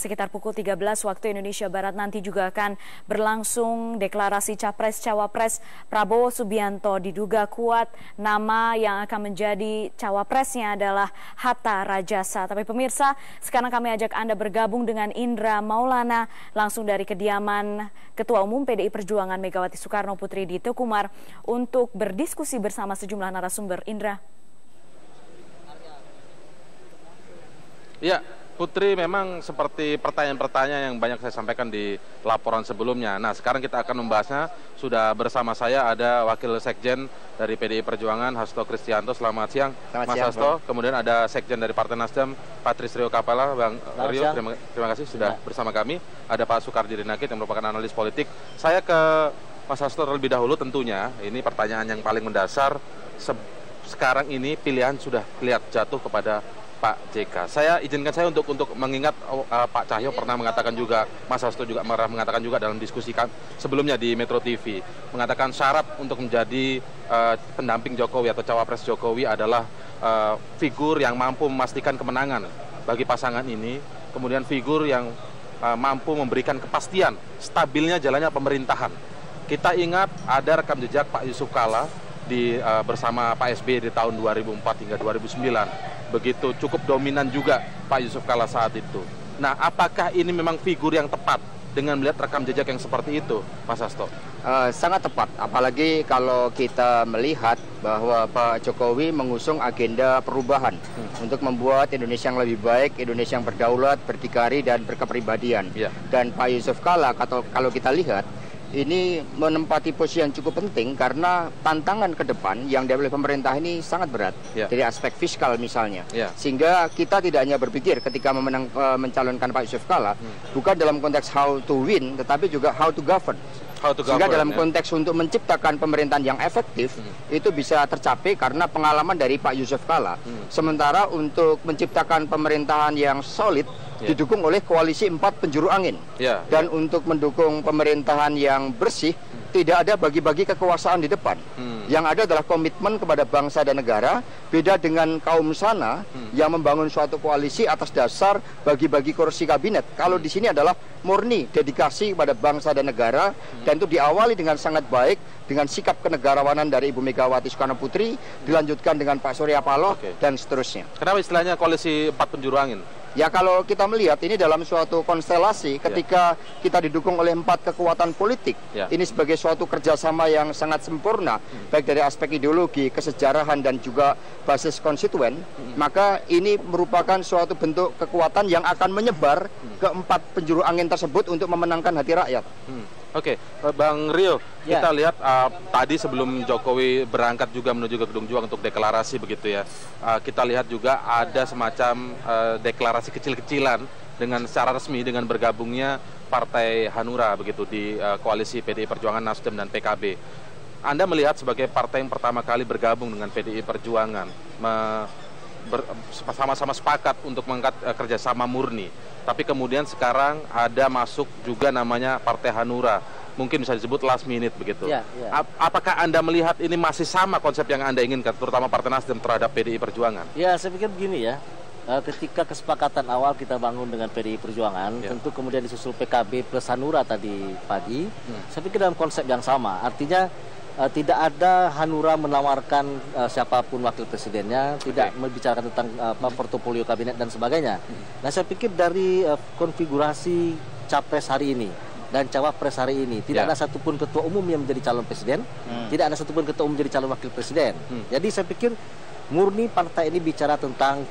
Sekitar pukul 13 waktu Indonesia Barat nanti juga akan berlangsung deklarasi Capres-Cawapres Prabowo Subianto. Diduga kuat nama yang akan menjadi cawapresnya adalah Hatta Rajasa. Tapi pemirsa, sekarang kami ajak Anda bergabung dengan Indra Maulana langsung dari kediaman Ketua Umum PDI Perjuangan Megawati Soekarno Putri di Tekumar untuk berdiskusi bersama sejumlah narasumber. Indra. Ya, Putri, memang seperti pertanyaan-pertanyaan yang banyak saya sampaikan di laporan sebelumnya. Nah, sekarang kita akan membahasnya. Sudah bersama saya ada Wakil Sekjen dari PDI Perjuangan, Hasto Kristianto. Selamat siang, Mas Hasto. Kemudian ada Sekjen dari Partai Nasdem, Patris Rio Kapala. Bang Rio, terima kasih sudah bersama kami. Ada Pak Soekardi Dinakit yang merupakan analis politik. Saya ke Mas Hasto terlebih dahulu tentunya. Ini pertanyaan yang paling mendasar. Sekarang ini pilihan sudah jatuh kepada Pak JK. Izinkan saya untuk mengingat Pak Cahyo pernah mengatakan juga, Mas Hasto juga pernah mengatakan juga dalam diskusi sebelumnya di Metro TV, mengatakan syarat untuk menjadi pendamping Jokowi atau cawapres Jokowi adalah figur yang mampu memastikan kemenangan bagi pasangan ini, kemudian figur yang mampu memberikan kepastian stabilnya jalannya pemerintahan. Kita ingat ada rekam jejak Pak Yusuf Kalla bersama Pak SBY di tahun 2004 hingga 2009. Begitu cukup dominan juga Pak Yusuf Kalla saat itu. Nah, apakah ini memang figur yang tepat dengan melihat rekam jejak yang seperti itu, Mas Hasto? Sangat tepat, apalagi kalau kita melihat bahwa Pak Jokowi mengusung agenda perubahan untuk membuat Indonesia yang lebih baik, Indonesia yang berdaulat, berdikari, dan berkepribadian. Dan Pak Yusuf Kalla, kalau kita lihat, ini menempati posisi yang cukup penting karena tantangan ke depan yang dihadapi oleh pemerintah ini sangat berat dari aspek fiskal misalnya. Sehingga kita tidak hanya berpikir ketika mencalonkan Pak Yusuf Kalla bukan dalam konteks how to win, tetapi juga how to govern. Sehingga dalam konteks untuk menciptakan pemerintahan yang efektif itu bisa tercapai karena pengalaman dari Pak Yusuf Kalla. Sementara untuk menciptakan pemerintahan yang solid didukung oleh koalisi 4 penjuru angin. Dan untuk mendukung pemerintahan yang bersih tidak ada bagi-bagi kekuasaan di depan. Yang ada adalah komitmen kepada bangsa dan negara. Beda dengan kaum sana yang membangun suatu koalisi atas dasar bagi-bagi kursi kabinet. Kalau di sini adalah murni dedikasi kepada bangsa dan negara, dan itu diawali dengan sangat baik dengan sikap kenegarawanan dari Ibu Megawati Soekarno Putri, dilanjutkan dengan Pak Surya Paloh dan seterusnya. Kenapa istilahnya koalisi 4 penjuru angin? Ya, kalau kita melihat ini dalam suatu konstelasi ketika kita didukung oleh 4 kekuatan politik, ini sebagai suatu kerjasama yang sangat sempurna, baik dari aspek ideologi, kesejarahan, dan juga basis konstituen, maka ini merupakan suatu bentuk kekuatan yang akan menyebar ke 4 penjuru angin tersebut untuk memenangkan hati rakyat. Oke, Bang Rio, kita lihat tadi sebelum Jokowi berangkat juga menuju ke Gedung Juang untuk deklarasi begitu ya. Kita lihat juga ada semacam deklarasi kecil-kecilan dengan secara resmi dengan bergabungnya Partai Hanura begitu di koalisi PDI Perjuangan, Nasdem, dan PKB. Anda melihat sebagai partai yang pertama kali bergabung dengan PDI Perjuangan, sama-sama sepakat untuk mengangkat kerjasama murni. Tapi kemudian sekarang ada masuk juga namanya Partai Hanura, mungkin bisa disebut last minute begitu. Apakah Anda melihat ini masih sama konsep yang Anda inginkan, terutama Partai Nasdem terhadap PDI Perjuangan? Ya, saya pikir begini ya, ketika kesepakatan awal kita bangun dengan PDI Perjuangan, tentu kemudian disusul PKB plus Hanura tadi pagi, saya pikir dalam konsep yang sama, artinya tidak ada Hanura menawarkan siapapun wakil presidennya, tidak membicarakan tentang portofolio kabinet dan sebagainya. Nah, saya pikir dari konfigurasi capres hari ini dan cawapres hari ini tidak ada satupun ketua umum yang menjadi calon presiden, tidak ada satupun ketua umum menjadi calon wakil presiden. Jadi saya pikir murni partai ini bicara tentang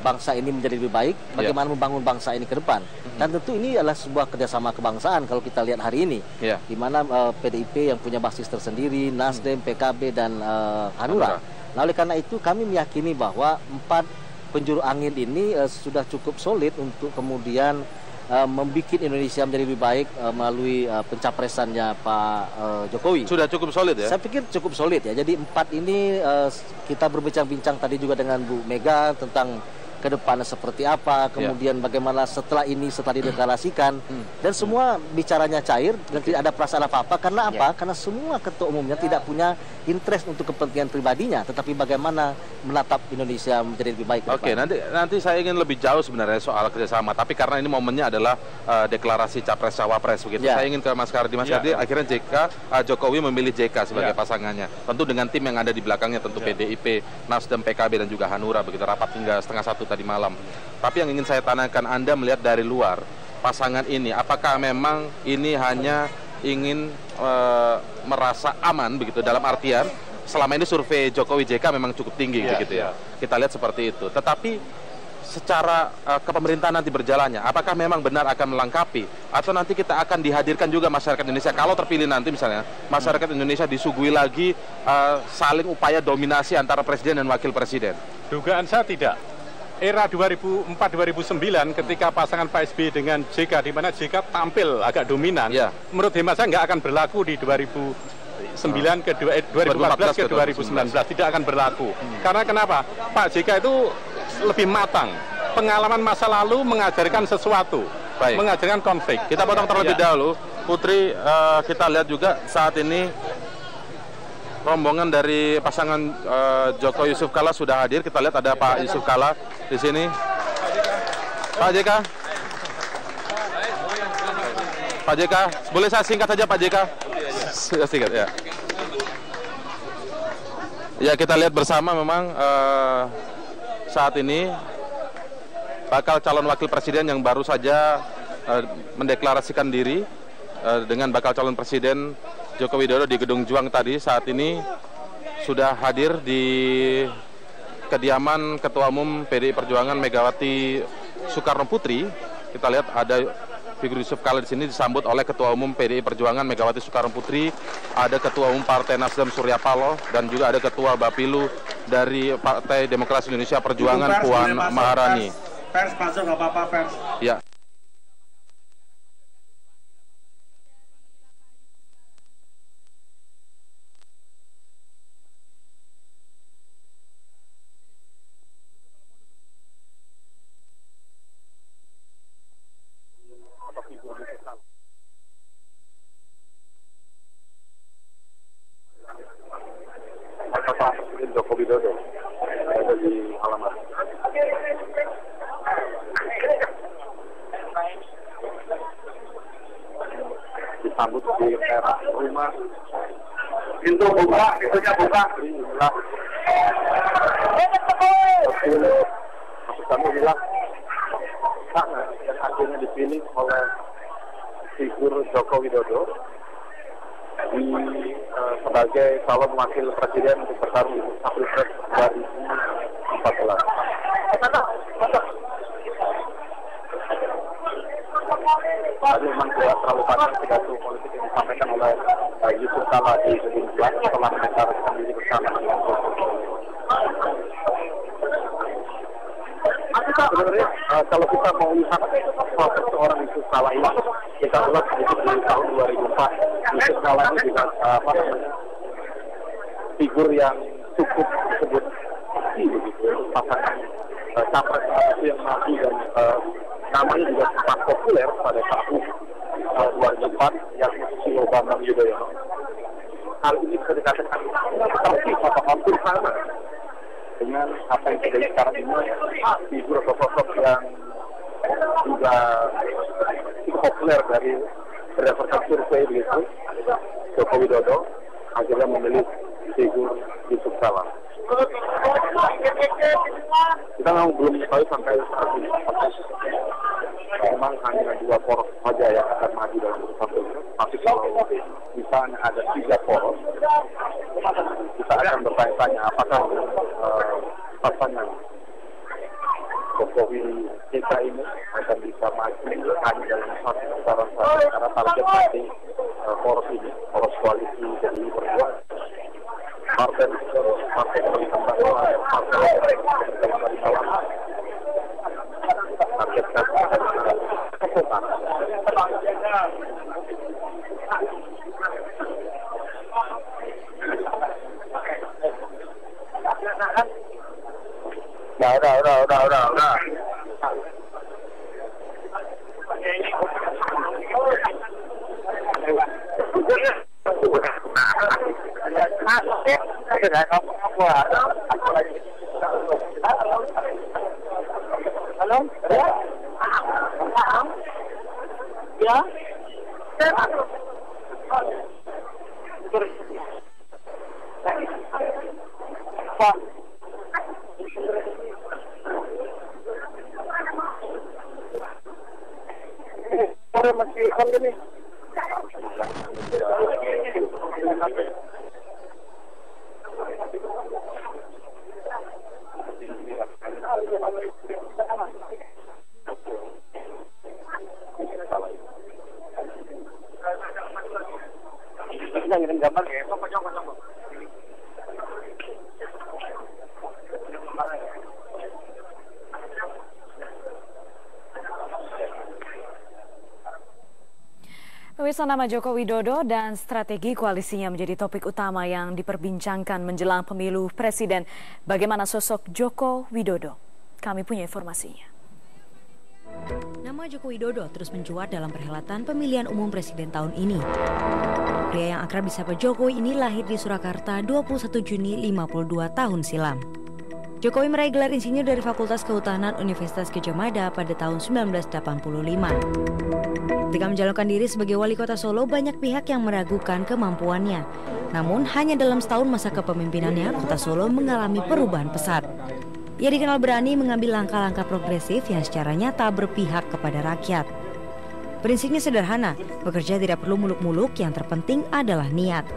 bangsa ini menjadi lebih baik, bagaimana membangun bangsa ini ke depan. Dan tentu ini adalah sebuah kerjasama kebangsaan kalau kita lihat hari ini, di mana PDIP yang punya basis tersendiri, Nasdem, PKB, dan Hanura. Nah, oleh karena itu kami meyakini bahwa 4 penjuru angin ini sudah cukup solid untuk kemudian membuat Indonesia menjadi lebih baik melalui pencapresannya Pak Jokowi. Sudah cukup solid ya? Saya pikir cukup solid ya. Jadi 4 ini kita berbincang-bincang tadi juga dengan Bu Mega tentang ke depannya seperti apa, kemudian bagaimana setelah dideklarasikan, dan semua bicaranya cair dan tidak ada perasaan apa-apa. Karena apa? Karena semua ketua umumnya tidak punya interest untuk kepentingan pribadinya, tetapi bagaimana menatap Indonesia menjadi lebih baik. Oke, nanti saya ingin lebih jauh sebenarnya soal kerjasama, tapi karena ini momennya adalah deklarasi capres cawapres begitu. Saya ingin ke Mas Kardi. Mas Kardi, akhirnya Jokowi memilih JK sebagai pasangannya, tentu dengan tim yang ada di belakangnya, tentu PDIP, Nasdem, PKB dan juga Hanura begitu, rapat hingga 12:30 tadi malam. Tapi yang ingin saya tanyakan, Anda melihat dari luar pasangan ini, apakah memang ini hanya ingin merasa aman begitu, dalam artian selama ini survei Jokowi JK memang cukup tinggi begitu ya. Kita lihat seperti itu. Tetapi secara kepemerintahan nanti berjalannya, apakah memang benar akan melengkapi atau nanti kita akan dihadirkan juga masyarakat Indonesia kalau terpilih nanti misalnya masyarakat Indonesia disuguhi lagi saling upaya dominasi antara presiden dan wakil presiden? Dugaan saya tidak. Era 2004-2009 ketika pasangan Pak SBY dengan JK, di mana JK tampil agak dominan, menurut hemat saya nggak akan berlaku di 2014 ke 2019, tidak akan berlaku. Karena kenapa? Pak JK itu lebih matang. Pengalaman masa lalu mengajarkan sesuatu, mengajarkan konflik. Kita potong terlebih dahulu. Putri, kita lihat juga saat ini rombongan dari pasangan Joko Yusuf Kala sudah hadir. Kita lihat ada Pak Yusuf Kala di sini. Pak JK. Pak JK, boleh saya singkat saja Pak JK? Singkat ya. Ya, kita lihat bersama memang saat ini bakal calon wakil presiden yang baru saja mendeklarasikan diri dengan bakal calon presiden Joko Widodo di Gedung Juang tadi, saat ini sudah hadir di kediaman Ketua Umum PDI Perjuangan Megawati Soekarno Putri. Kita lihat ada figur Yusuf Kala di sini disambut oleh Ketua Umum PDI Perjuangan Megawati Soekarno Putri, ada Ketua Umum Partai Nasdem Surya Paloh, dan juga ada Ketua Bapilu dari Partai Demokrasi Indonesia Perjuangan Puan Maharani. Pers masuk, nggak apa-apa pers. Ya. Presiden Joko Widodo ada di halaman. Disambut di teras rumah. Pintu buka, pintunya buka. Maksud kami bilang sangat yang akhirnya dipilih oleh figur Joko Widodo sebagai calon wakil presiden untuk bertarung di Pilpres 2014. Tadi memang tidak terlalu panjang pidato politik yang disampaikan oleh Yusuf Kala di Gedung Juang setelah mendeklarasikan diri bersama dengan Jokowi. Sebenarnya kalau kita mau lihat proses seorang Yusuf Kala ini, kita lihat di tahun 2004, Yusuf Kala ini juga figur yang cukup disebut begitu, pasangan capres itu yang maju dan namanya juga sempat populer pada tahun 2004 yang Susilo Bambang Yudhoyono. Hal ini bisa dikatakan seperti atau hampir sama dengan apa yang terjadi sekarang ini, figur atau sosok yang juga cukup populer dari berdasarkan survei begitu, Joko Widodo akhirnya memilih figur Yusuf Kala. Kita belum mengetahui sampai saat ini memang hanya 2 poros saja yang akan maju dalam urusan pilpres. Tapi kalau misalnya ada 3 poros, kita akan bertanya-tanya apakah pasangan Jokowi JK ini akan bisa maju hanya dalam satu putaran saja, karena target nanti poros ini, poros koalisi dari Perjuangan, partai Kebangkitan Bangsa, partai target keputusan. Udah. Halo? Ya? Pak. Masih kan ini. Ngirim gambar ya. Pemirsa, nama Joko Widodo dan strategi koalisinya menjadi topik utama yang diperbincangkan menjelang pemilu presiden. Bagaimana sosok Joko Widodo? Kami punya informasinya. Nama Joko Widodo terus mencuat dalam perhelatan pemilihan umum presiden tahun ini. Pria yang akrab disapa Jokowi ini lahir di Surakarta 21 Juni 52 tahun silam. Jokowi meraih gelar insinyur dari Fakultas Kehutanan Universitas Gadjah Mada pada tahun 1985. Ketika menjalankan diri sebagai wali kota Solo, banyak pihak yang meragukan kemampuannya. Namun, hanya dalam setahun masa kepemimpinannya, kota Solo mengalami perubahan pesat. Ia dikenal berani mengambil langkah-langkah progresif yang secara nyata berpihak kepada rakyat. Prinsipnya sederhana, bekerja tidak perlu muluk-muluk, yang terpenting adalah niat.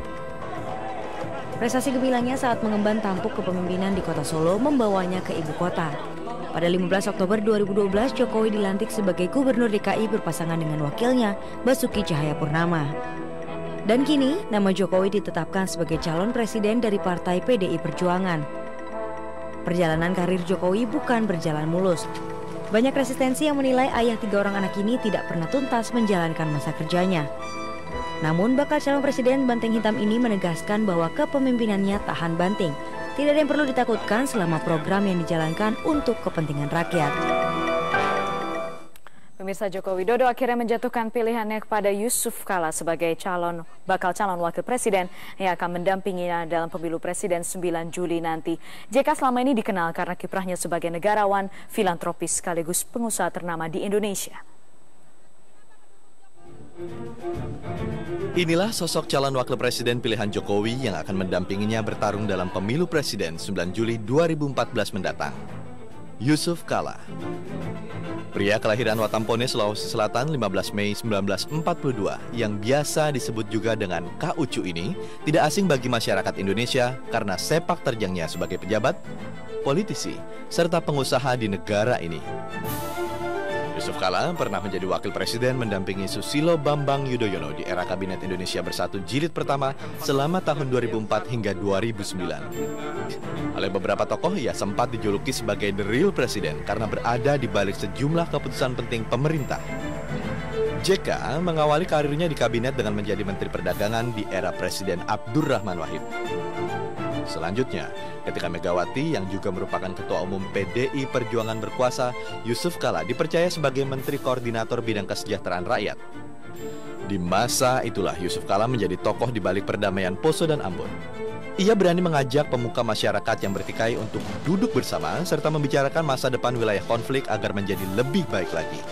Prestasi gemilangnya saat mengemban tampuk kepemimpinan di kota Solo membawanya ke ibu kota. Pada 15 Oktober 2012, Jokowi dilantik sebagai Gubernur DKI berpasangan dengan wakilnya, Basuki Cahayapurnama. Dan kini, nama Jokowi ditetapkan sebagai calon presiden dari Partai PDI Perjuangan. Perjalanan karir Jokowi bukan berjalan mulus. Banyak resistensi yang menilai ayah 3 orang anak ini tidak pernah tuntas menjalankan masa kerjanya. Namun, bakal calon presiden Banteng Hitam ini menegaskan bahwa kepemimpinannya tahan banting. Tidak ada yang perlu ditakutkan selama program yang dijalankan untuk kepentingan rakyat. Pemirsa, Joko Widodo akhirnya menjatuhkan pilihannya kepada Yusuf Kala sebagai bakal calon wakil presiden yang akan mendampinginya dalam pemilu presiden 9 Juli nanti. JK selama ini dikenal karena kiprahnya sebagai negarawan, filantropis sekaligus pengusaha ternama di Indonesia. Inilah sosok calon wakil presiden pilihan Jokowi yang akan mendampinginya bertarung dalam pemilu presiden 9 Juli 2014 mendatang. Yusuf Kala. Pria kelahiran Watampone, Sulawesi Selatan 15 Mei 1942 yang biasa disebut juga dengan Kak Ucu ini tidak asing bagi masyarakat Indonesia karena sepak terjangnya sebagai pejabat, politisi, serta pengusaha di negara ini. Yusuf Kala pernah menjadi wakil presiden mendampingi Susilo Bambang Yudhoyono di era Kabinet Indonesia Bersatu Jilid pertama selama tahun 2004 hingga 2009. Oleh beberapa tokoh, ia sempat dijuluki sebagai The Real President karena berada di balik sejumlah keputusan penting pemerintah. JK mengawali karirnya di kabinet dengan menjadi Menteri Perdagangan di era Presiden Abdurrahman Wahid. Selanjutnya, ketika Megawati yang juga merupakan Ketua Umum PDI Perjuangan berkuasa, Yusuf Kala dipercaya sebagai Menteri Koordinator Bidang Kesejahteraan Rakyat. Di masa itulah Yusuf Kala menjadi tokoh di balik perdamaian Poso dan Ambon. Ia berani mengajak pemuka masyarakat yang bertikai untuk duduk bersama serta membicarakan masa depan wilayah konflik agar menjadi lebih baik lagi.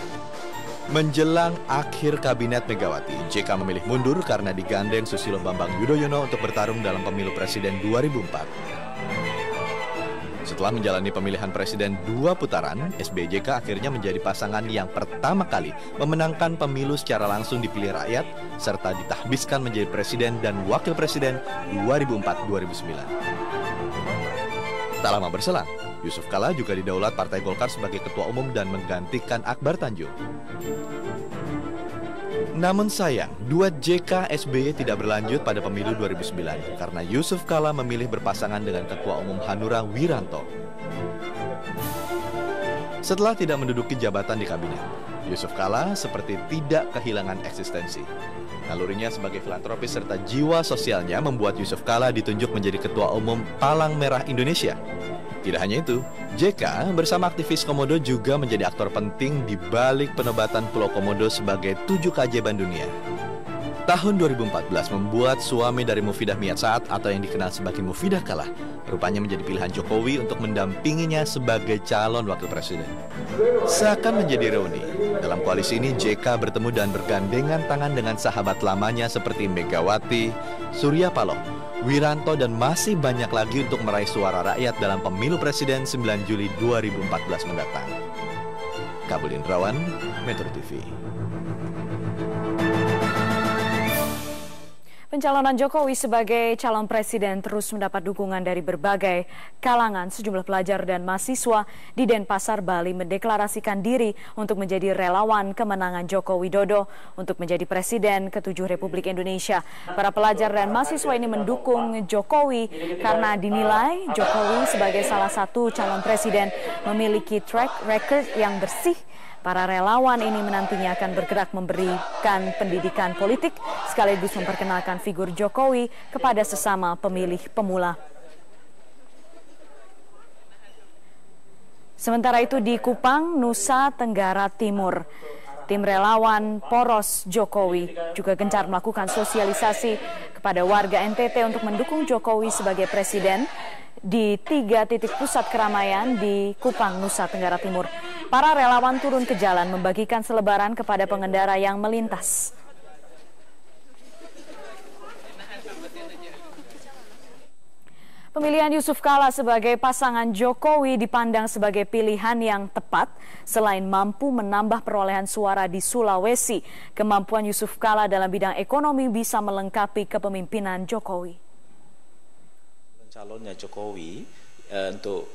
Menjelang akhir kabinet Megawati, JK memilih mundur karena digandeng Susilo Bambang Yudhoyono untuk bertarung dalam pemilu presiden 2004. Setelah menjalani pemilihan presiden 2 putaran, SBY-JK akhirnya menjadi pasangan yang pertama kali memenangkan pemilu secara langsung dipilih rakyat, serta ditahbiskan menjadi presiden dan wakil presiden 2004-2009. Tak lama berselang, Yusuf Kala juga didaulat Partai Golkar sebagai Ketua Umum dan menggantikan Akbar Tanjung. Namun sayang, duet JK SBY tidak berlanjut pada pemilu 2009 karena Yusuf Kala memilih berpasangan dengan Ketua Umum Hanura Wiranto. Setelah tidak menduduki jabatan di kabinet, Yusuf Kala seperti tidak kehilangan eksistensi. Nalurinya sebagai filantropis serta jiwa sosialnya membuat Yusuf Kala ditunjuk menjadi Ketua Umum Palang Merah Indonesia. Tidak hanya itu, JK bersama aktivis Komodo juga menjadi aktor penting di balik penobatan Pulau Komodo sebagai 7 keajaiban dunia. Tahun 2014 membuat suami dari Mufidah Miatsat atau yang dikenal sebagai Mufidah Kala rupanya menjadi pilihan Jokowi untuk mendampinginya sebagai calon wakil presiden. Seakan menjadi reuni, dalam koalisi ini JK bertemu dan bergandengan tangan dengan sahabat lamanya seperti Megawati, Surya Paloh, Wiranto, dan masih banyak lagi untuk meraih suara rakyat dalam pemilu presiden 9 Juli 2014 mendatang. Kabul Indrawan, Metro TV. Pencalonan Jokowi sebagai calon presiden terus mendapat dukungan dari berbagai kalangan. Sejumlah pelajar dan mahasiswa di Denpasar, Bali mendeklarasikan diri untuk menjadi relawan kemenangan Joko Widodo untuk menjadi presiden ke-7 Republik Indonesia. Para pelajar dan mahasiswa ini mendukung Jokowi karena dinilai Jokowi sebagai salah satu calon presiden memiliki track record yang bersih. Para relawan ini menantinya akan bergerak memberikan pendidikan politik sekaligus memperkenalkan figur Jokowi kepada sesama pemilih pemula. Sementara itu di Kupang, Nusa Tenggara Timur, tim relawan Poros Jokowi juga gencar melakukan sosialisasi kepada warga NTT untuk mendukung Jokowi sebagai presiden di 3 titik pusat keramaian di Kupang, Nusa Tenggara Timur. Para relawan turun ke jalan membagikan selebaran kepada pengendara yang melintas. Pemilihan Yusuf Kala sebagai pasangan Jokowi dipandang sebagai pilihan yang tepat selain mampu menambah perolehan suara di Sulawesi. Kemampuan Yusuf Kala dalam bidang ekonomi bisa melengkapi kepemimpinan Jokowi. Calonnya Jokowi untuk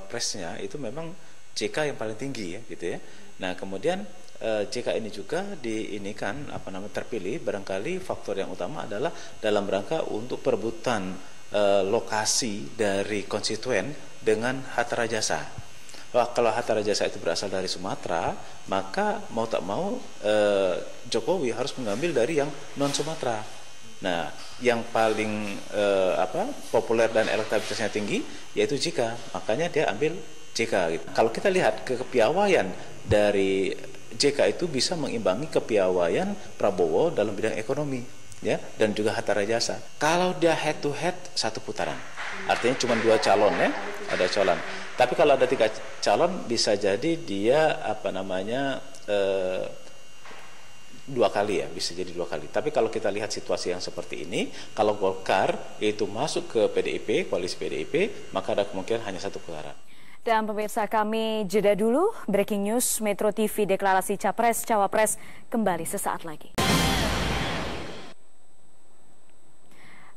presnya itu memang JK yang paling tinggi ya gitu ya. Nah kemudian JK ini juga terpilih barangkali faktor yang utama adalah dalam rangka untuk perebutan lokasi dari konstituen dengan Hatta Rajasa. Kalau Hatta Rajasa itu berasal dari Sumatera, maka mau tak mau Jokowi harus mengambil dari yang non Sumatera. Nah, yang paling populer dan elektabilitasnya tinggi yaitu JK, makanya dia ambil JK gitu. Kalau kita lihat kepiawaian dari JK itu bisa mengimbangi kepiawaian Prabowo dalam bidang ekonomi ya, dan juga Hatta Rajasa. Kalau dia head to head 1 putaran, artinya cuma 2 calon ya, ada calon. Tapi kalau ada 3 calon bisa jadi dia 2 kali ya, bisa jadi 2 kali. Tapi kalau kita lihat situasi yang seperti ini, kalau Golkar itu masuk ke PDIP, koalisi PDIP, maka ada kemungkinan hanya 1 putaran. Dan pemirsa, kami jeda dulu. Breaking News Metro TV, deklarasi Capres Cawapres kembali sesaat lagi.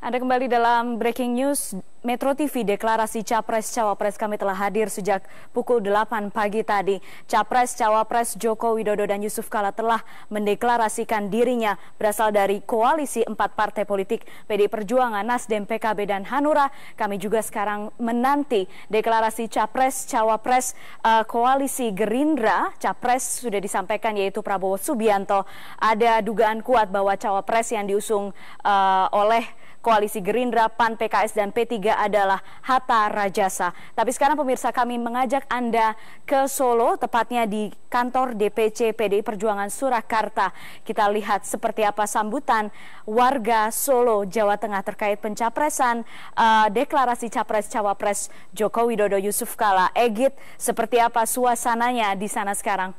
Anda kembali dalam Breaking News Metro TV, deklarasi Capres Cawapres. Kami telah hadir sejak pukul 8 pagi tadi. Capres Cawapres Joko Widodo dan Yusuf Kala telah mendeklarasikan dirinya berasal dari koalisi 4 partai politik, PDI Perjuangan, Nasdem, PKB, dan Hanura. Kami juga sekarang menanti deklarasi Capres Cawapres koalisi Gerindra. Capres sudah disampaikan yaitu Prabowo Subianto. Ada dugaan kuat bahwa Cawapres yang diusung oleh koalisi Gerindra, PAN, PKS, dan P3 adalah Hatta Rajasa. Tapi sekarang pemirsa, kami mengajak Anda ke Solo, tepatnya di kantor DPC PDI Perjuangan Surakarta. Kita lihat seperti apa sambutan warga Solo, Jawa Tengah terkait pencapresan deklarasi Capres Cawapres Joko Widodo Yusuf Kala. Egit, seperti apa suasananya di sana sekarang?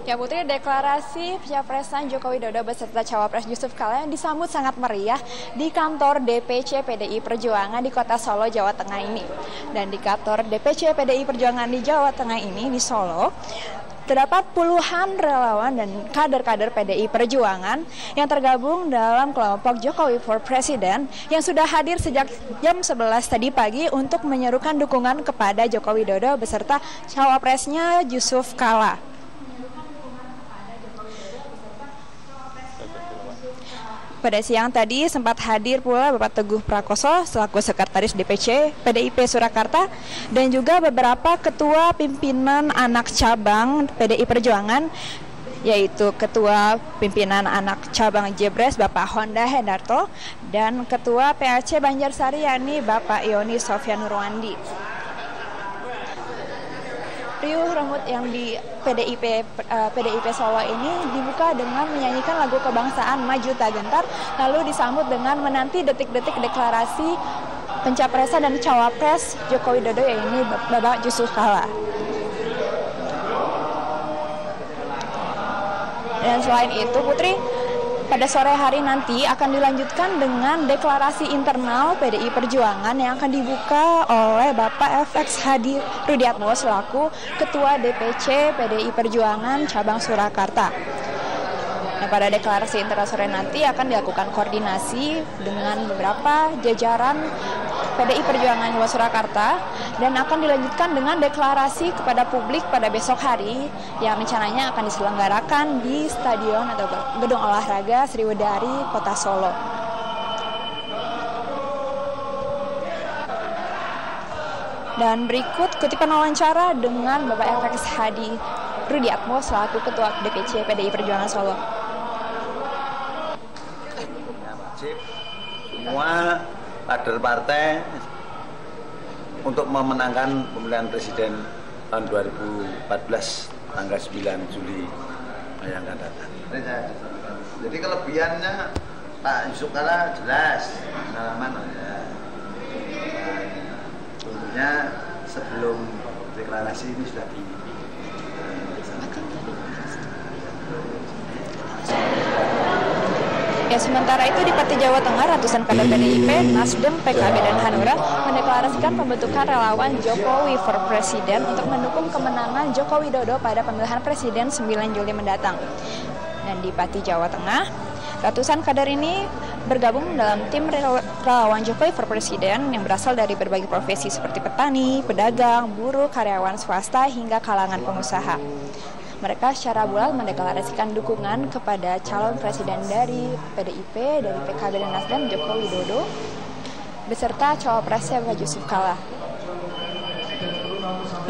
Ya Putri, deklarasi pencapresan Joko Widodo beserta Cawapres Yusuf Kala yang disambut sangat meriah di kantor DPC PDI Perjuangan di Kota Solo, Jawa Tengah ini. Dan di kantor DPC PDI Perjuangan di Jawa Tengah ini, di Solo, terdapat puluhan relawan dan kader-kader PDI Perjuangan yang tergabung dalam kelompok Jokowi for President yang sudah hadir sejak jam 11 tadi pagi untuk menyerukan dukungan kepada Joko Widodo beserta Cawapresnya Yusuf Kala. Pada siang tadi sempat hadir pula Bapak Teguh Prakoso selaku Sekretaris DPC PDIP Surakarta dan juga beberapa ketua pimpinan anak cabang PDI Perjuangan, yaitu Ketua Pimpinan Anak Cabang Jebres Bapak Honda Hendarto dan Ketua PAC Banjarsari yakni Bapak Ioni Sofyan Nurwandi. riuh rambut yang di PDIP Solo ini dibuka dengan menyanyikan lagu kebangsaan Maju Tak Gentar, lalu disambut dengan menanti detik-detik deklarasi pencapresan dan cawapres Joko Widodo, yaitu Bapak Yusuf Kala. Dan selain itu, Putri, pada sore hari nanti akan dilanjutkan dengan deklarasi internal PDI Perjuangan yang akan dibuka oleh Bapak FX Hadi Rudiatmo selaku Ketua DPC PDI Perjuangan Cabang Surakarta. Nah, pada deklarasi internal sore nanti akan dilakukan koordinasi dengan beberapa jajaran PDI Perjuangan Cabang Surakarta dan akan dilanjutkan dengan deklarasi kepada publik pada besok hari yang rencananya akan diselenggarakan di stadion atau gedung olahraga Sriwedari, Kota Solo. Dan berikut kutipan wawancara dengan Bapak FX Hadi Rudiatmo selaku Ketua DPC PDI Perjuangan Solo. Semua kader partai untuk memenangkan pemilihan presiden tahun 2014 tanggal 9 Juli yang akan datang. Jadi kelebihannya Pak Yusuf Kala jelas pengalaman ya. Tentunya sebelum deklarasi ini sudah Ya, sementara itu di Pati Jawa Tengah, ratusan kader PDIP, Nasdem, PKB, dan Hanura mendeklarasikan pembentukan relawan Jokowi for Presiden untuk mendukung kemenangan Joko Widodo pada pemilihan presiden 9 Juli mendatang. Dan di Pati Jawa Tengah, ratusan kader ini bergabung dalam tim relawan Jokowi for Presiden yang berasal dari berbagai profesi seperti petani, pedagang, buruh, karyawan swasta, hingga kalangan pengusaha. Mereka secara bulat mendeklarasikan dukungan kepada calon presiden dari PDIP, dari PKB dan Nasdem, Joko Widodo, beserta cawapresnya Bapak Yusuf Kala.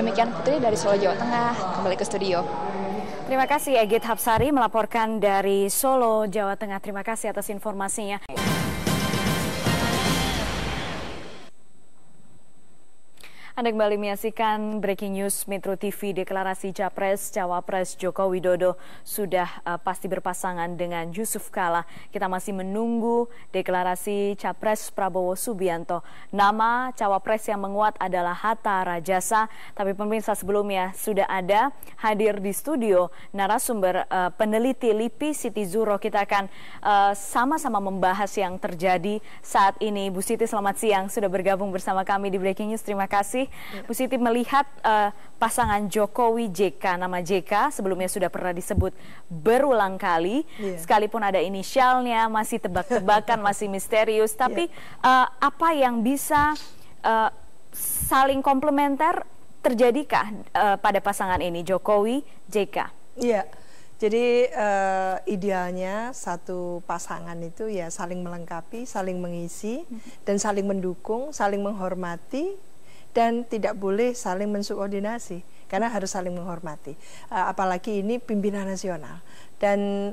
Demikian Putri dari Solo, Jawa Tengah, kembali ke studio. Terima kasih Egit Hapsari melaporkan dari Solo, Jawa Tengah. Terima kasih atas informasinya. Anda kembali menyaksikan Breaking News Metro TV. Deklarasi Capres Cawapres Joko Widodo sudah pasti berpasangan dengan Yusuf Kala. Kita masih menunggu deklarasi Capres Prabowo Subianto. Nama Cawapres yang menguat adalah Hatta Rajasa. Tapi pemirsa, sebelumnya sudah ada hadir di studio narasumber peneliti LIPI Siti Zuro. Kita akan sama-sama membahas yang terjadi saat ini. Bu Siti, selamat siang. Sudah bergabung bersama kami di Breaking News. Terima kasih. Bu Siti, melihat pasangan Jokowi JK, nama JK sebelumnya sudah pernah disebut berulang kali, sekalipun ada inisialnya, masih tebak-tebakan, masih misterius, tapi apa yang bisa saling komplementer terjadikah pada pasangan ini, Jokowi JK? Iya. Jadi idealnya satu pasangan itu ya saling melengkapi, saling mengisi, dan saling mendukung, saling menghormati, dan tidak boleh saling mensubordinasi karena harus saling menghormati. Apalagi ini pimpinan nasional dan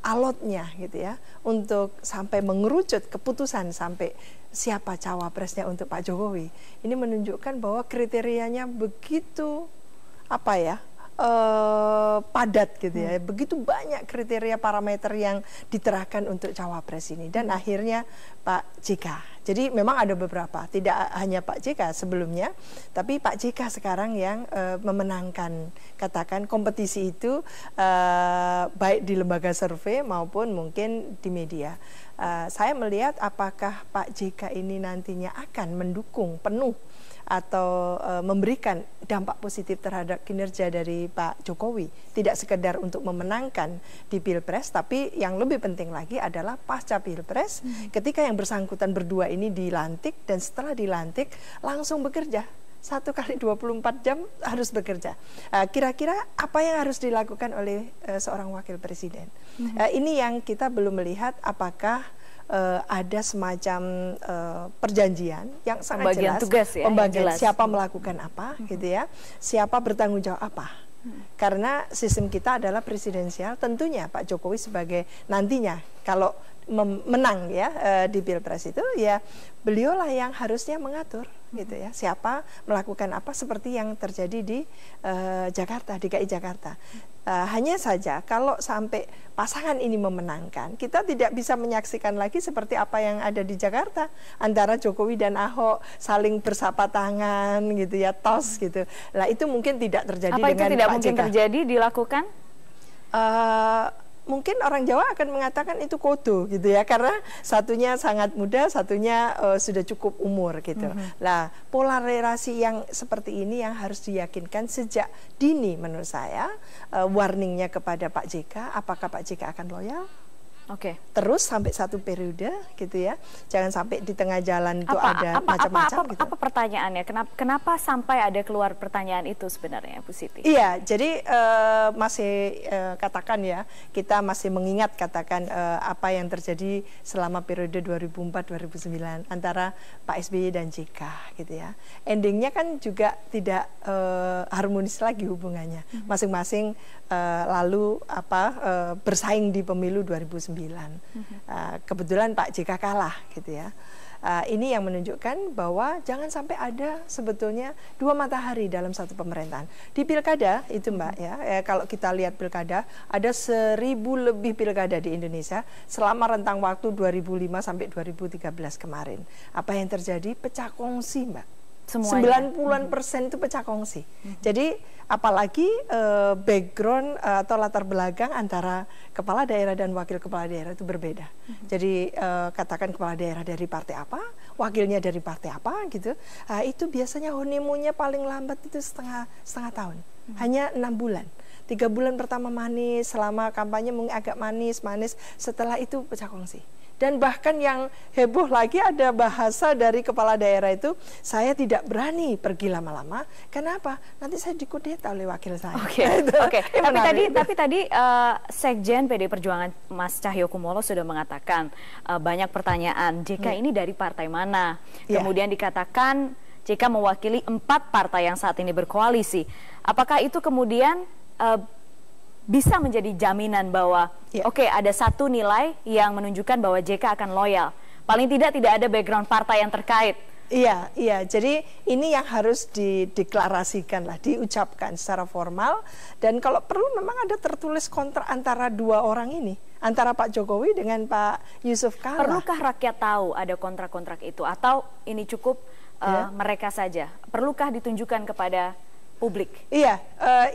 alotnya gitu ya untuk sampai mengerucut keputusan sampai siapa cawapresnya untuk Pak Jokowi. Ini menunjukkan bahwa kriterianya begitu padat gitu ya, begitu banyak kriteria parameter yang diterahkan untuk cawapres ini, dan akhirnya Pak JK. Jadi memang ada beberapa, tidak hanya Pak JK sebelumnya, tapi Pak JK sekarang yang memenangkan, katakan kompetisi itu baik di lembaga survei maupun mungkin di media. Saya melihat apakah Pak JK ini nantinya akan mendukung penuh atau memberikan dampak positif terhadap kinerja dari Pak Jokowi, tidak sekedar untuk memenangkan di Pilpres, tapi yang lebih penting lagi adalah pasca Pilpres, ketika yang bersangkutan berdua ini dilantik, dan setelah dilantik langsung bekerja 1 kali 24 jam harus bekerja. Kira-kira apa yang harus dilakukan oleh seorang wakil presiden? Ini yang kita belum melihat, apakah ada semacam perjanjian yang sangat pembagian jelas, tugas ya, pembagian jelas. Siapa melakukan apa, gitu ya, siapa bertanggung jawab apa. Karena sistem kita adalah presidensial, tentunya Pak Jokowi sebagai nantinya kalau menang ya di Pilpres itu, ya beliaulah yang harusnya mengatur gitu ya, siapa melakukan apa seperti yang terjadi di Jakarta, DKI Jakarta. Hanya saja kalau sampai pasangan ini memenangkan, kita tidak bisa menyaksikan lagi seperti apa yang ada di Jakarta antara Jokowi dan Ahok saling bersapa tangan gitu ya, tos gitu. Lah itu mungkin tidak terjadi apa dengan itu tidak Pak mungkin JK. terjadi dilakukan? Mungkin orang Jawa akan mengatakan itu kodo gitu ya, karena satunya sangat muda, satunya sudah cukup umur gitu. Lah polarisasi yang seperti ini yang harus diyakinkan sejak dini menurut saya, warningnya kepada Pak JK, apakah Pak JK akan loyal? Terus sampai satu periode gitu ya, jangan sampai di tengah jalan itu ada macam-macam gitu. Apa pertanyaannya? Kenapa sampai ada keluar pertanyaan itu sebenarnya, Bu Siti? Iya, jadi masih katakan ya, kita masih mengingat katakan apa yang terjadi selama periode 2004-2009 antara Pak SBY dan JK gitu ya. Endingnya kan juga tidak harmonis lagi hubungannya. Masing-masing lalu bersaing di pemilu 2009. Kebetulan Pak JK kalah gitu ya. Ini yang menunjukkan bahwa jangan sampai ada sebetulnya dua matahari dalam satu pemerintahan. Di pilkada itu Mbak ya, kalau kita lihat pilkada ada 1000 lebih pilkada di Indonesia selama rentang waktu 2005 sampai 2013 kemarin. Apa yang terjadi? Pecah kongsi Mbak. Semuanya. 90% itu pecah kongsi. Jadi apalagi background atau latar belakang antara kepala daerah dan wakil kepala daerah itu berbeda. Jadi katakan kepala daerah dari partai apa, wakilnya dari partai apa gitu. Itu biasanya honeymoonnya paling lambat itu setengah tahun. Hanya 6 bulan. 3 bulan pertama manis, selama kampanye mungkin agak manis, setelah itu pecah kongsi. Dan bahkan yang heboh lagi ada bahasa dari kepala daerah itu, saya tidak berani pergi lama-lama. Kenapa? Nanti saya dikudeta oleh wakil saya. Tapi tadi Sekjen PD Perjuangan Mas Cahyokumolo sudah mengatakan banyak pertanyaan. JK ini dari partai mana? Kemudian dikatakan JK mewakili 4 partai yang saat ini berkoalisi. Apakah itu kemudian bisa menjadi jaminan bahwa ada satu nilai yang menunjukkan bahwa JK akan loyal. Paling tidak ada background partai yang terkait. Iya. Jadi ini yang harus dideklarasikan lah, diucapkan secara formal. Dan kalau perlu memang ada tertulis kontrak antara dua orang ini, antara Pak Jokowi dengan Pak Yusuf Kala. Perlukah rakyat tahu ada kontrak-kontrak itu, atau ini cukup mereka saja? Perlukah ditunjukkan kepada publik? Iya,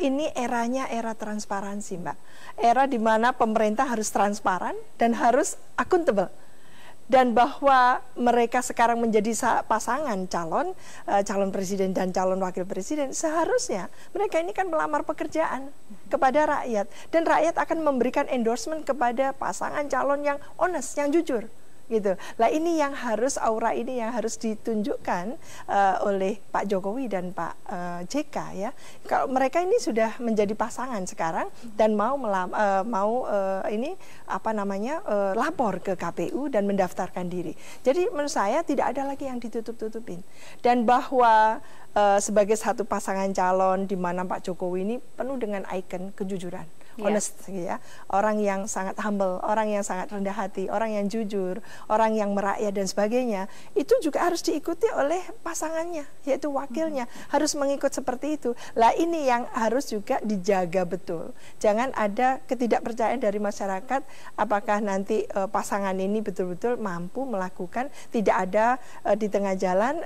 ini eranya era transparansi Mbak. Era di mana pemerintah harus transparan dan harus akuntabel. Dan bahwa mereka sekarang menjadi pasangan calon presiden dan calon wakil presiden, seharusnya mereka ini kan melamar pekerjaan kepada rakyat. Dan rakyat akan memberikan endorsement kepada pasangan calon yang honest, yang jujur. Gitu. Lah ini yang harus, aura ini yang harus ditunjukkan oleh Pak Jokowi dan Pak JK ya. Kalau mereka ini sudah menjadi pasangan sekarang dan mau lapor ke KPU dan mendaftarkan diri. Jadi menurut saya tidak ada lagi yang ditutup-tutupin. Dan bahwa sebagai satu pasangan calon di mana Pak Jokowi ini penuh dengan ikon kejujuran. Honest ya, orang yang sangat humble, orang yang sangat rendah hati, orang yang jujur, orang yang merakyat dan sebagainya, itu juga harus diikuti oleh pasangannya, yaitu wakilnya, harus mengikut seperti itu. Lah ini yang harus juga dijaga betul. Jangan ada ketidakpercayaan dari masyarakat, apakah nanti pasangan ini betul-betul mampu melakukan, tidak ada di tengah jalan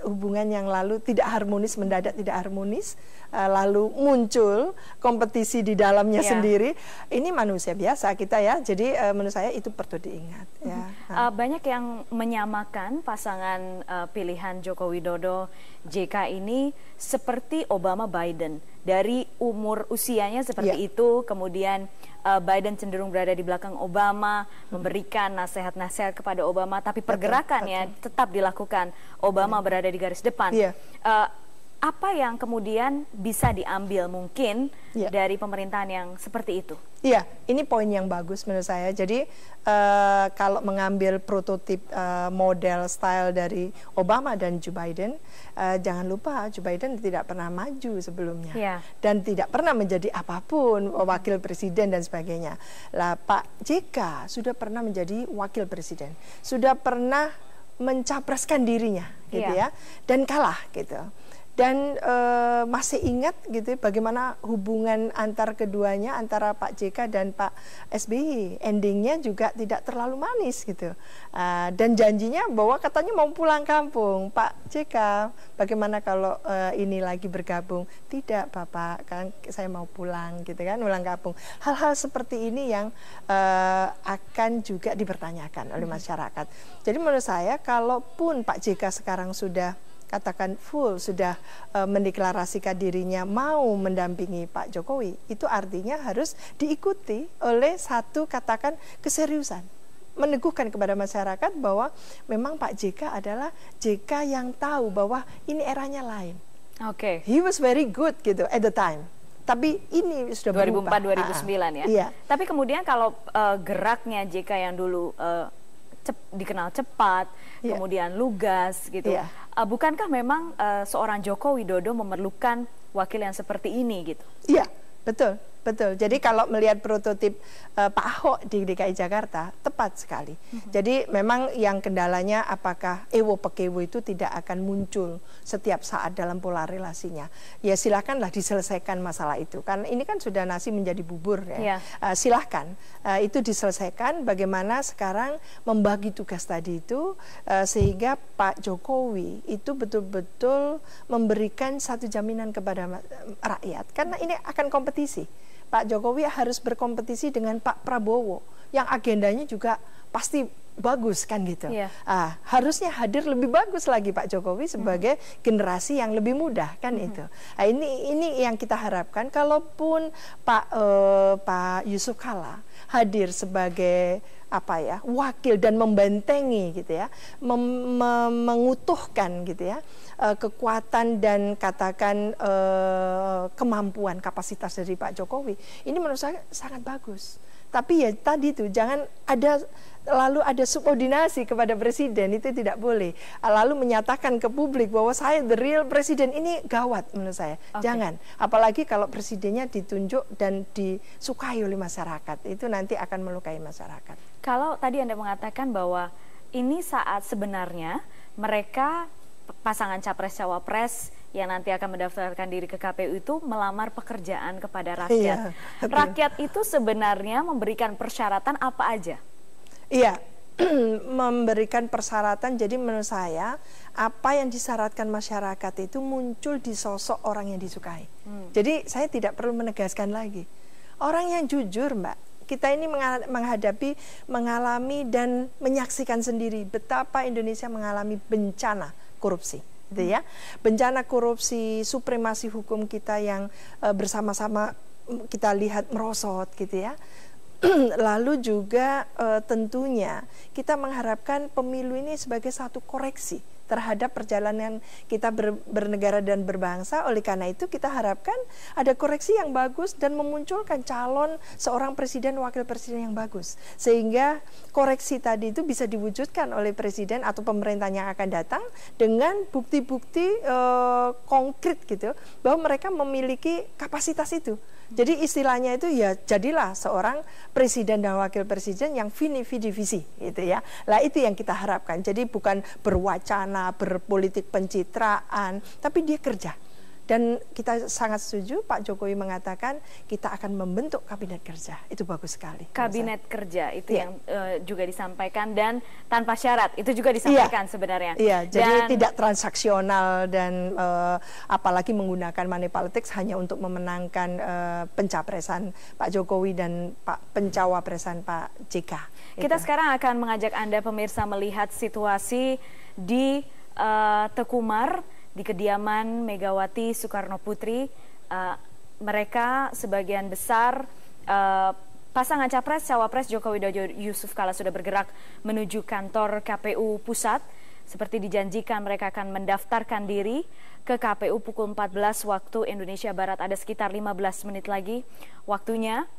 hubungan yang lalu tidak harmonis, mendadak tidak harmonis, lalu muncul kompetisi di dalamnya sendiri. Ini manusia biasa kita ya, jadi menurut saya itu perlu diingat ya. Banyak yang menyamakan pasangan pilihan Joko Widodo JK ini seperti Obama Biden, dari usianya seperti itu, kemudian Biden cenderung berada di belakang Obama, memberikan nasihat-nasihat kepada Obama, tapi pergerakannya tetap dilakukan, Obama berada di garis depan. apa yang kemudian bisa diambil mungkin dari pemerintahan yang seperti itu? Iya, ini poin yang bagus menurut saya. Jadi kalau mengambil prototip model style dari Obama dan Joe Biden, jangan lupa Joe Biden tidak pernah maju sebelumnya dan tidak pernah menjadi apapun, wakil presiden dan sebagainya. Lah Pak JK sudah pernah menjadi wakil presiden, sudah pernah mencapreskan dirinya, gitu ya, dan kalah gitu. Dan masih ingat gitu bagaimana hubungan antar keduanya, antara Pak JK dan Pak SBY, endingnya juga tidak terlalu manis gitu. Dan janjinya bahwa katanya mau pulang kampung. Pak JK, bagaimana kalau ini lagi bergabung? Tidak Bapak, kan saya mau pulang gitu kan, pulang kampung. Hal-hal seperti ini yang akan juga dipertanyakan oleh masyarakat. Jadi menurut saya, kalaupun Pak JK sekarang sudah katakan sudah mendeklarasikan dirinya mau mendampingi Pak Jokowi, itu artinya harus diikuti oleh satu katakan keseriusan, meneguhkan kepada masyarakat bahwa memang Pak JK adalah JK yang tahu bahwa ini eranya lain. He was very good gitu at the time. Tapi ini sudah 2004-2009 ya. Iya. Tapi kemudian kalau geraknya JK yang dulu dikenal cepat, kemudian lugas gitu. Bukankah memang seorang Joko Widodo memerlukan wakil yang seperti ini gitu? Iya, betul. Betul. Jadi kalau melihat prototip Pak Ahok di DKI Jakarta, tepat sekali. Jadi memang yang kendalanya apakah ewo pekewo itu tidak akan muncul setiap saat dalam pola relasinya. Ya silakanlah diselesaikan masalah itu. Kan ini kan sudah nasi menjadi bubur ya. Silahkan itu diselesaikan bagaimana sekarang membagi tugas tadi itu sehingga Pak Jokowi itu betul-betul memberikan satu jaminan kepada rakyat. Karena ini akan kompetisi. Pak Jokowi harus berkompetisi dengan Pak Prabowo yang agendanya juga pasti bagus kan gitu. Harusnya hadir lebih bagus lagi Pak Jokowi sebagai generasi yang lebih muda kan itu. Ini yang kita harapkan. Kalaupun Pak Yusuf Kalla hadir sebagai wakil dan membentengi gitu ya, mengutuhkan gitu ya kekuatan dan katakan kemampuan kapasitas dari Pak Jokowi, ini menurut saya sangat bagus. Tapi ya tadi tuh jangan lalu ada subordinasi kepada presiden, itu tidak boleh. Lalu menyatakan ke publik bahwa saya the real presiden, ini gawat menurut saya. Jangan, apalagi kalau presidennya ditunjuk dan disukai oleh masyarakat, itu nanti akan melukai masyarakat. Kalau tadi Anda mengatakan bahwa ini saat sebenarnya mereka pasangan capres-cawapres yang nanti akan mendaftarkan diri ke KPU itu melamar pekerjaan kepada rakyat. Rakyat itu sebenarnya memberikan persyaratan apa aja? Iya, memberikan persyaratan. Jadi menurut saya apa yang disyaratkan masyarakat itu muncul di sosok orang yang disukai. Jadi saya tidak perlu menegaskan lagi. Orang yang jujur, Mbak. Kita ini mengalami dan menyaksikan sendiri betapa Indonesia mengalami bencana korupsi, gitu ya. Bencana korupsi, supremasi hukum kita yang bersama-sama kita lihat merosot, gitu ya. Lalu juga tentunya kita mengharapkan pemilu ini sebagai satu koreksi terhadap perjalanan kita bernegara dan berbangsa. Oleh karena itu kita harapkan ada koreksi yang bagus dan memunculkan calon seorang presiden, wakil presiden yang bagus. Sehingga koreksi tadi itu bisa diwujudkan oleh presiden atau pemerintah yang akan datang dengan bukti-bukti konkret gitu, bahwa mereka memiliki kapasitas itu. Jadi istilahnya itu ya jadilah seorang presiden dan wakil presiden yang vidi visi gitu ya. Lah itu yang kita harapkan. Jadi bukan berwacana, berpolitik pencitraan, tapi dia kerja. Dan kita sangat setuju Pak Jokowi mengatakan kita akan membentuk kabinet kerja. Itu bagus sekali. Kabinet kerja itu yang juga disampaikan dan tanpa syarat itu juga disampaikan sebenarnya. Iya, jadi tidak transaksional dan apalagi menggunakan money politics hanya untuk memenangkan pencapresan Pak Jokowi dan pencawapresan Pak JK. Kita sekarang akan mengajak Anda pemirsa melihat situasi di Tekumar, di kediaman Megawati Soekarno Putri. Mereka sebagian besar pasangan capres cawapres Joko Widodo Yusuf Kalla sudah bergerak menuju kantor KPU Pusat. seperti dijanjikan mereka akan mendaftarkan diri ke KPU pukul 14 waktu Indonesia Barat. Ada sekitar 15 menit lagi waktunya.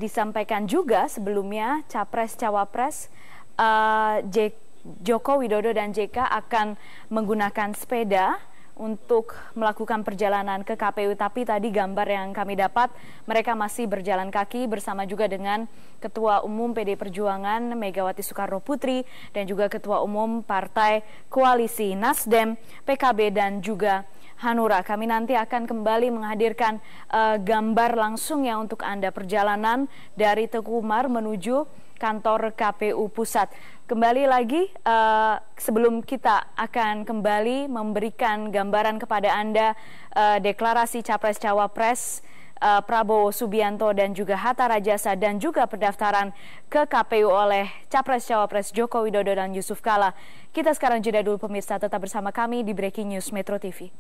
Disampaikan juga sebelumnya Capres-Cawapres Joko Widodo dan JK akan menggunakan sepeda untuk melakukan perjalanan ke KPU. Tapi tadi gambar yang kami dapat, mereka masih berjalan kaki bersama juga dengan Ketua Umum PD Perjuangan Megawati Soekarno Putri dan juga Ketua Umum Partai Koalisi Nasdem, PKB dan juga Hanura. Kami nanti akan kembali menghadirkan gambar langsung ya untuk Anda, perjalanan dari Teguh Umar menuju kantor KPU Pusat. Kembali lagi, sebelum kita akan kembali memberikan gambaran kepada Anda deklarasi Capres-Cawapres Prabowo Subianto dan juga Hatta Rajasa dan juga pendaftaran ke KPU oleh Capres-Cawapres Joko Widodo dan Yusuf Kala. Kita sekarang jeda dulu pemirsa, tetap bersama kami di Breaking News Metro TV.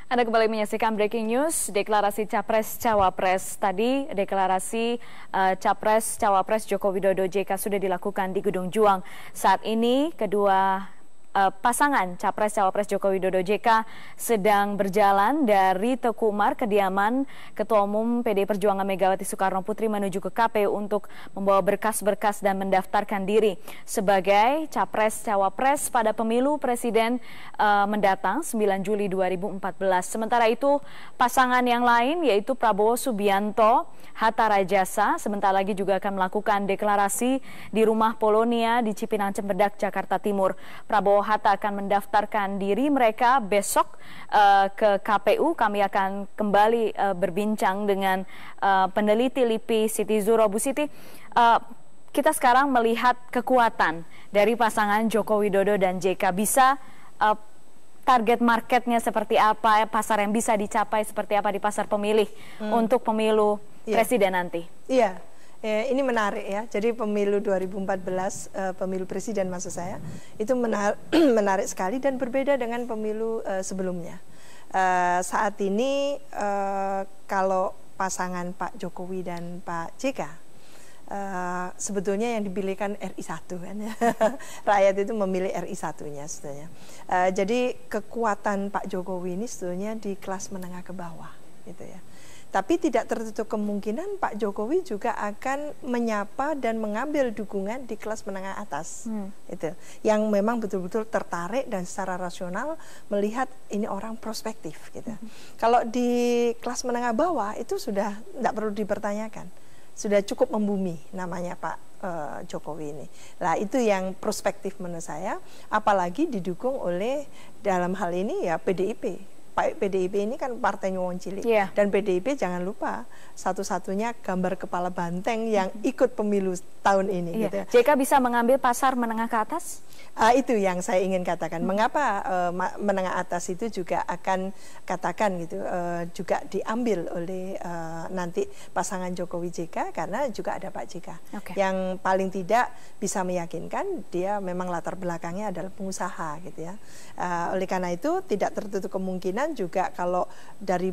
Anda kembali menyaksikan Breaking News, deklarasi Capres-Cawapres. Tadi deklarasi Capres-Cawapres Joko Widodo JK sudah dilakukan di Gedung Juang. Saat ini kedua pasangan Capres-Cawapres Joko Widodo JK sedang berjalan dari Teguh Umar, kediaman Ketua Umum PD Perjuangan Megawati Soekarno Putri, menuju ke KPU untuk membawa berkas-berkas dan mendaftarkan diri sebagai Capres-Cawapres pada pemilu presiden mendatang 9 Juli 2014. Sementara itu pasangan yang lain yaitu Prabowo Subianto, Hatta Rajasa sebentar lagi juga akan melakukan deklarasi di Rumah Polonia di Cipinang Cempedak, Jakarta Timur. Prabowo Hatta akan mendaftarkan diri mereka besok ke KPU. Kami akan kembali berbincang dengan peneliti LIPI Siti Zuro. Bu Siti, kita sekarang melihat kekuatan dari pasangan Joko Widodo dan JK. Bisa target marketnya seperti apa, pasar yang bisa dicapai seperti apa di pasar pemilih untuk pemilu presiden nanti? Iya. Ini menarik ya, jadi pemilu 2014, pemilu presiden maksud saya, itu menarik sekali dan berbeda dengan pemilu sebelumnya. Saat ini kalau pasangan Pak Jokowi dan Pak JK, sebetulnya yang dipilihkan RI 1 kan ya. Rakyat itu memilih RI 1-nya sebetulnya. Jadi kekuatan Pak Jokowi ini sebetulnya di kelas menengah ke bawah gitu ya. Tapi tidak tertutup kemungkinan Pak Jokowi juga akan menyapa dan mengambil dukungan di kelas menengah atas, itu yang memang betul-betul tertarik dan secara rasional melihat ini orang prospektif gitu. Kalau di kelas menengah bawah itu sudah tidak perlu dipertanyakan, sudah cukup membumi namanya Pak Jokowi ini. Nah itu yang prospektif menurut saya, apalagi didukung oleh dalam hal ini ya PDIP. PDIP ini kan partainya wong cilik, dan PDIP jangan lupa satu-satunya gambar kepala banteng yang ikut pemilu tahun ini. Gitu. JK bisa mengambil pasar menengah ke atas? Itu yang saya ingin katakan. Mengapa menengah atas itu juga akan katakan gitu, juga diambil oleh nanti pasangan Jokowi JK, karena juga ada Pak JK yang paling tidak bisa meyakinkan dia memang latar belakangnya adalah pengusaha gitu ya. Oleh karena itu tidak tertutup kemungkinan juga kalau dari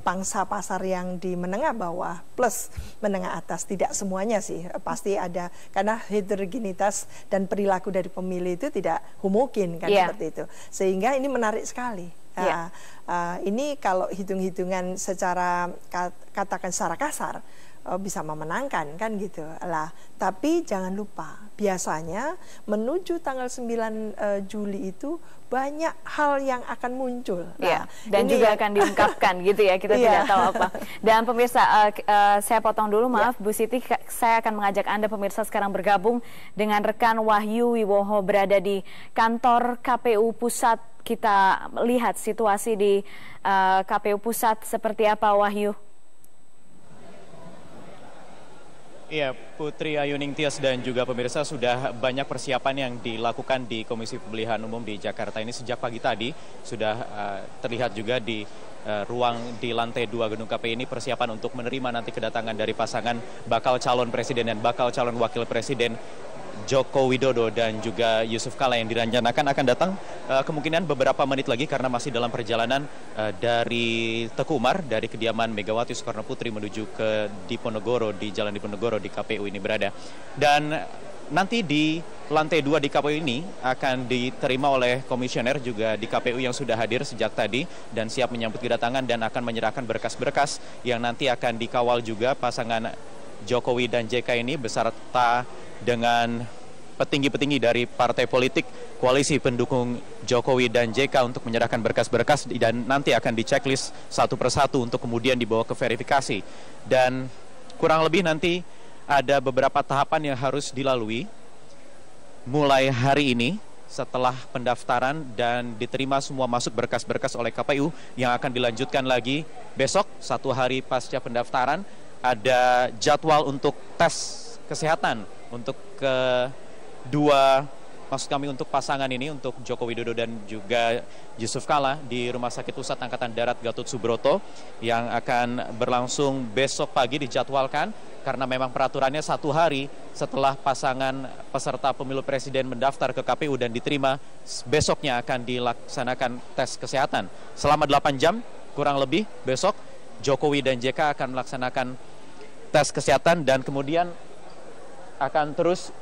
pangsa pasar yang di menengah bawah plus menengah atas, tidak semuanya sih pasti ada, karena heterogenitas dan perilaku dari pemilih itu tidak homogen kan seperti itu, sehingga ini menarik sekali. Ini kalau hitung-hitungan secara katakan secara kasar bisa memenangkan kan gitu lah. Tapi jangan lupa biasanya menuju tanggal 9 Juli itu banyak hal yang akan muncul. Dan juga akan diungkapkan gitu ya, kita tidak tahu apa. Dan pemirsa, saya potong dulu, maaf Bu Siti, saya akan mengajak Anda pemirsa sekarang bergabung dengan rekan Wahyu Wiwoho berada di kantor KPU Pusat. Kita lihat situasi di KPU Pusat seperti apa, Wahyu. Iya, Putri Ayu Ningtyas dan juga pemirsa, sudah banyak persiapan yang dilakukan di Komisi Pemilihan Umum di Jakarta ini sejak pagi tadi. Sudah terlihat juga di ruang di lantai 2 gedung KPU ini persiapan untuk menerima nanti kedatangan dari pasangan bakal calon presiden dan bakal calon wakil presiden Joko Widodo dan juga Yusuf Kala yang direncanakan akan datang kemungkinan beberapa menit lagi karena masih dalam perjalanan dari Teguh Umar, dari kediaman Megawati Soekarno Putri menuju ke Diponegoro, di Jalan Diponegoro di KPU ini berada. Dan nanti di lantai 2 di KPU ini akan diterima oleh komisioner juga di KPU yang sudah hadir sejak tadi dan siap menyambut kedatangan dan akan menyerahkan berkas-berkas yang nanti akan dikawal juga pasangan Jokowi dan JK ini beserta dengan petinggi-petinggi dari partai politik koalisi pendukung Jokowi dan JK untuk menyerahkan berkas-berkas dan nanti akan diceklis satu persatu untuk kemudian dibawa ke verifikasi. Dan kurang lebih nanti ada beberapa tahapan yang harus dilalui mulai hari ini setelah pendaftaran dan diterima semua masuk berkas-berkas oleh KPU yang akan dilanjutkan lagi besok 1 hari pasca pendaftaran. Ada jadwal untuk tes kesehatan untuk untuk pasangan ini, untuk Joko Widodo dan juga Yusuf Kala di Rumah Sakit Pusat Angkatan Darat Gatot Subroto yang akan berlangsung besok pagi dijadwalkan karena memang peraturannya 1 hari setelah pasangan peserta pemilu presiden mendaftar ke KPU dan diterima, besoknya akan dilaksanakan tes kesehatan. Selama 8 jam kurang lebih besok Jokowi dan JK akan melaksanakan tes kesehatan dan kemudian akan terus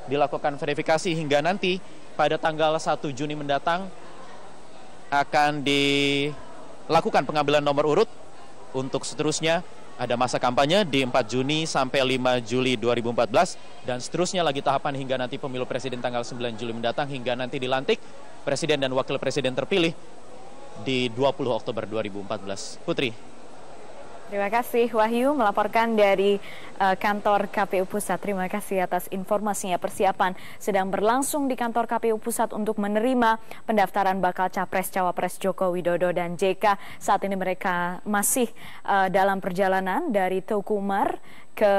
dilakukan verifikasi hingga nanti pada tanggal 1 Juni mendatang akan dilakukan pengambilan nomor urut. Untuk seterusnya ada masa kampanye di 4 Juni sampai 5 Juli 2014 dan seterusnya lagi tahapan hingga nanti pemilu presiden tanggal 9 Juli mendatang hingga nanti dilantik presiden dan wakil presiden terpilih di 20 Oktober 2014. Putri. Terima kasih Wahyu melaporkan dari kantor KPU Pusat. Terima kasih atas informasinya. Persiapan sedang berlangsung di kantor KPU Pusat untuk menerima pendaftaran bakal Capres-Cawapres Joko Widodo dan JK. Saat ini mereka masih dalam perjalanan dari Teguh Umar ke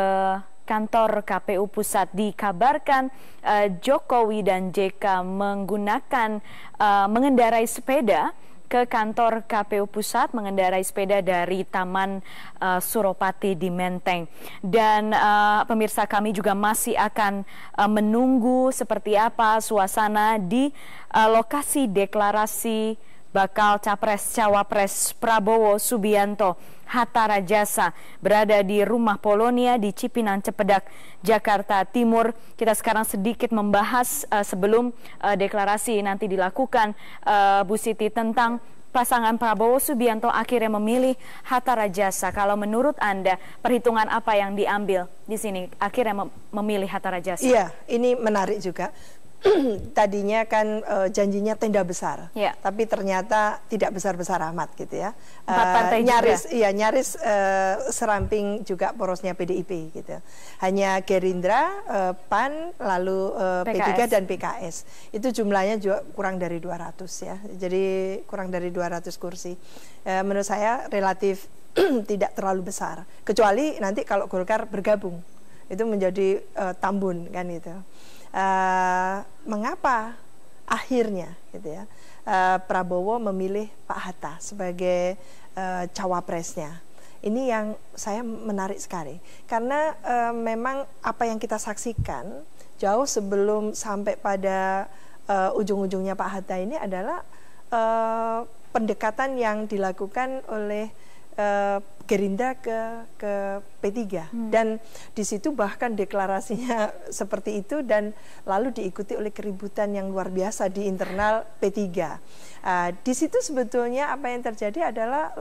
kantor KPU Pusat. Dikabarkan Jokowi dan JK mengendarai sepeda ke kantor KPU Pusat, mengendarai sepeda dari Taman Suropati di Menteng. Dan pemirsa, kami juga masih akan menunggu seperti apa suasana di lokasi deklarasi bakal Capres-Cawapres Prabowo Subianto Hatta Rajasa berada di Rumah Polonia di Cipinang Cepedak, Jakarta Timur. Kita sekarang sedikit membahas sebelum deklarasi nanti dilakukan, Bu Siti, tentang pasangan Prabowo Subianto akhirnya memilih Hatta Rajasa. Kalau menurut Anda, perhitungan apa yang diambil di sini akhirnya memilih Hatta Rajasa? Iya, ini menarik juga. Tadinya kan janjinya tenda besar, ya, tapi ternyata tidak besar-besar amat gitu ya. Nyaris, iya, nyaris seramping juga porosnya PDIP gitu. Hanya Gerindra, PAN, lalu P3 dan PKS. Itu jumlahnya juga kurang dari 200 ya. Jadi kurang dari 200 kursi. Menurut saya relatif tidak terlalu besar. Kecuali nanti kalau Golkar bergabung, itu menjadi tambun kan gitu. Mengapa akhirnya gitu ya Prabowo memilih Pak Hatta sebagai cawapresnya? Ini yang saya menarik sekali karena memang apa yang kita saksikan jauh sebelum sampai pada ujung-ujungnya Pak Hatta ini adalah pendekatan yang dilakukan oleh Gerindra ke P3 dan di situ bahkan deklarasinya seperti itu dan lalu diikuti oleh keributan yang luar biasa di internal P3. Di situ sebetulnya apa yang terjadi adalah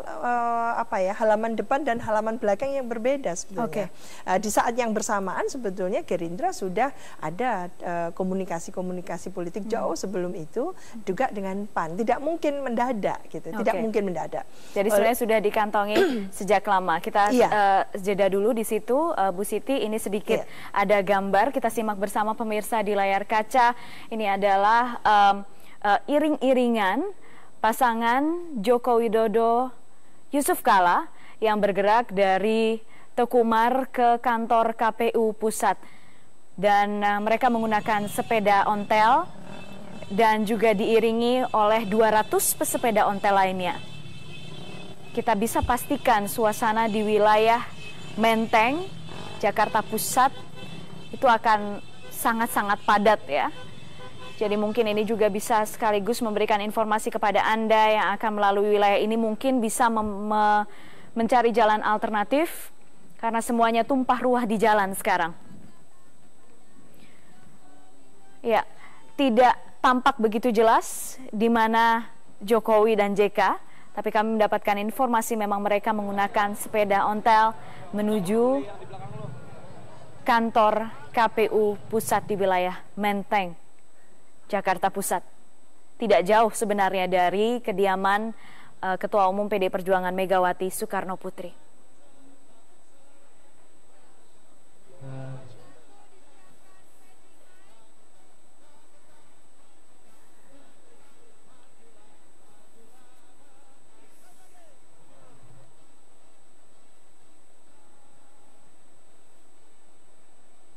halaman depan dan halaman belakang yang berbeda sebetulnya. Di saat yang bersamaan sebetulnya Gerindra sudah ada komunikasi-komunikasi politik jauh sebelum itu juga dengan PAN. Tidak mungkin mendadak gitu, tidak mungkin mendadak. Jadi sebenarnya sudah dikantongi sejak lama. Kita jeda dulu di situ, Bu Siti. Ini sedikit ada gambar, kita simak bersama pemirsa di layar kaca. Ini adalah iring-iringan pasangan Joko Widodo Yusuf Kala yang bergerak dari Teguh Umar ke kantor KPU Pusat. Dan mereka menggunakan sepeda ontel dan juga diiringi oleh 200 pesepeda ontel lainnya. Kita bisa pastikan suasana di wilayah Menteng, Jakarta Pusat itu akan sangat-sangat padat ya. Jadi mungkin ini juga bisa sekaligus memberikan informasi kepada Anda yang akan melalui wilayah ini, mungkin bisa mencari jalan alternatif karena semuanya tumpah ruah di jalan sekarang. Ya, tidak tampak begitu jelas di mana Jokowi dan JK, tapi kami mendapatkan informasi memang mereka menggunakan sepeda ontel menuju kantor KPU Pusat di wilayah Menteng, Jakarta Pusat. Tidak jauh sebenarnya dari kediaman Ketua Umum PD Perjuangan Megawati Soekarno Putri.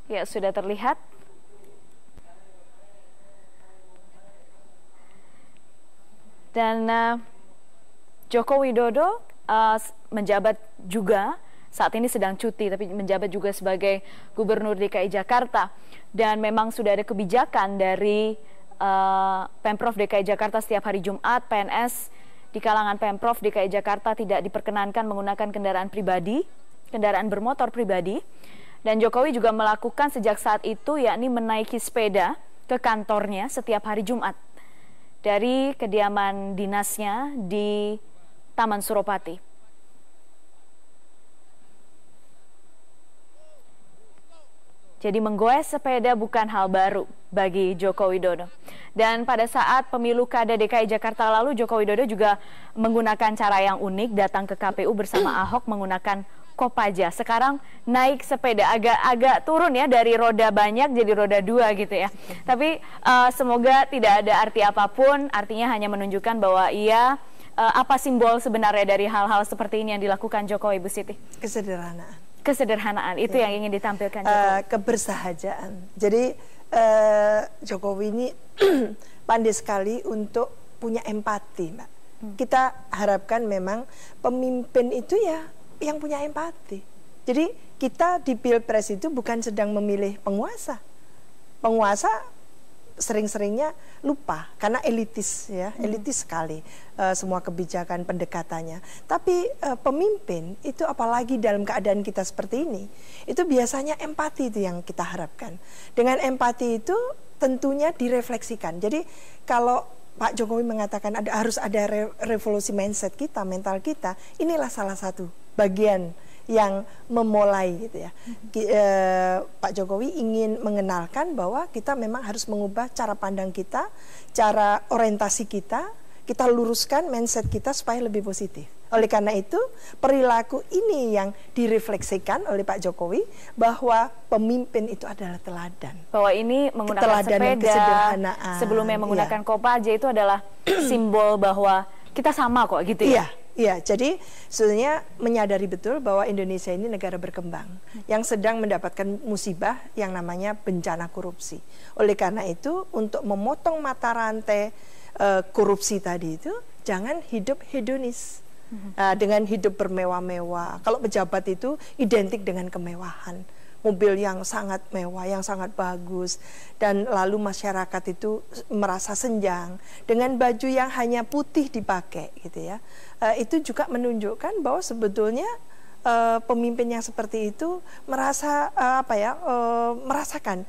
Ya, sudah terlihat. Dan Joko Widodo menjabat juga, saat ini sedang cuti, tapi menjabat juga sebagai Gubernur DKI Jakarta. Dan memang sudah ada kebijakan dari Pemprov DKI Jakarta setiap hari Jumat, PNS di kalangan Pemprov DKI Jakarta tidak diperkenankan menggunakan kendaraan pribadi, kendaraan bermotor pribadi. Dan Jokowi juga melakukan sejak saat itu, yakni menaiki sepeda ke kantornya setiap hari Jumat dari kediaman dinasnya di Taman Suropati. Jadi menggoes sepeda bukan hal baru bagi Joko Widodo. Dan pada saat pemilu Kada DKI Jakarta lalu, Joko Widodo juga menggunakan cara yang unik, datang ke KPU bersama Ahok menggunakan Kopaja. Sekarang naik sepeda, agak turun ya, dari roda banyak jadi roda 2 gitu ya. Tapi semoga tidak ada arti apapun, artinya hanya menunjukkan bahwa ia apa simbol sebenarnya dari hal-hal seperti ini yang dilakukan Jokowi, Bu Siti? Kesederhanaan. Kesederhanaan, itu yang ingin ditampilkan Jokowi. Kebersahajaan. Jadi Jokowi ini pandai sekali untuk punya empati, Mbak. Kita harapkan memang pemimpin itu ya yang punya empati. Jadi kita di Pilpres itu bukan sedang memilih penguasa. Penguasa sering-seringnya lupa karena elitis ya, elitis sekali semua kebijakan pendekatannya. Tapi pemimpin itu apalagi dalam keadaan kita seperti ini, itu biasanya empati itu yang kita harapkan. Dengan empati itu tentunya direfleksikan. Jadi kalau Pak Jokowi mengatakan harus ada revolusi mindset kita, mental kita, inilah salah satu bagian yang memulai gitu ya. Pak Jokowi ingin mengenalkan bahwa kita memang harus mengubah cara pandang kita, cara orientasi kita luruskan mindset kita supaya lebih positif. Oleh karena itu, perilaku ini yang direfleksikan oleh Pak Jokowi bahwa pemimpin itu adalah teladan. Bahwa ini menggunakan sepeda, sebelumnya menggunakan Kopaja itu adalah simbol bahwa kita sama kok gitu ya. Iya, jadi sebenarnya menyadari betul bahwa Indonesia ini negara berkembang yang sedang mendapatkan musibah yang namanya bencana korupsi. Oleh karena itu, untuk memotong mata rantai korupsi tadi itu, jangan hidup hedonis. Dengan hidup bermewah-mewah. Kalau pejabat itu identik dengan kemewahan. Mobil yang sangat mewah, yang sangat bagus, dan lalu masyarakat itu merasa senjang dengan baju yang hanya putih dipakai, gitu ya. Itu juga menunjukkan bahwa sebetulnya pemimpin yang seperti itu merasa merasakan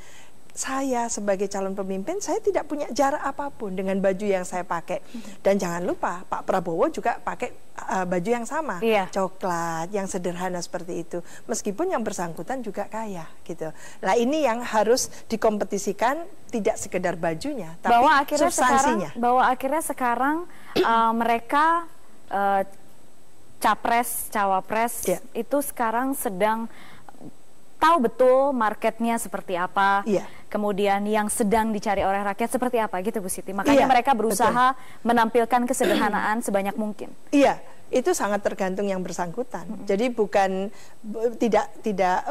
saya sebagai calon pemimpin, saya tidak punya jarak apapun dengan baju yang saya pakai. Dan jangan lupa, Pak Prabowo juga pakai baju yang sama, coklat, yang sederhana seperti itu. Meskipun yang bersangkutan juga kaya, gitu. Nah ini yang harus dikompetisikan, tidak sekedar bajunya, tapi substansinya. Bahwa akhirnya sekarang mereka capres, cawapres itu sekarang sedang tahu betul marketnya seperti apa, kemudian yang sedang dicari oleh rakyat seperti apa gitu Bu Siti. Makanya mereka berusaha menampilkan kesederhanaan sebanyak mungkin. Iya, itu sangat tergantung yang bersangkutan. Jadi bukan tidak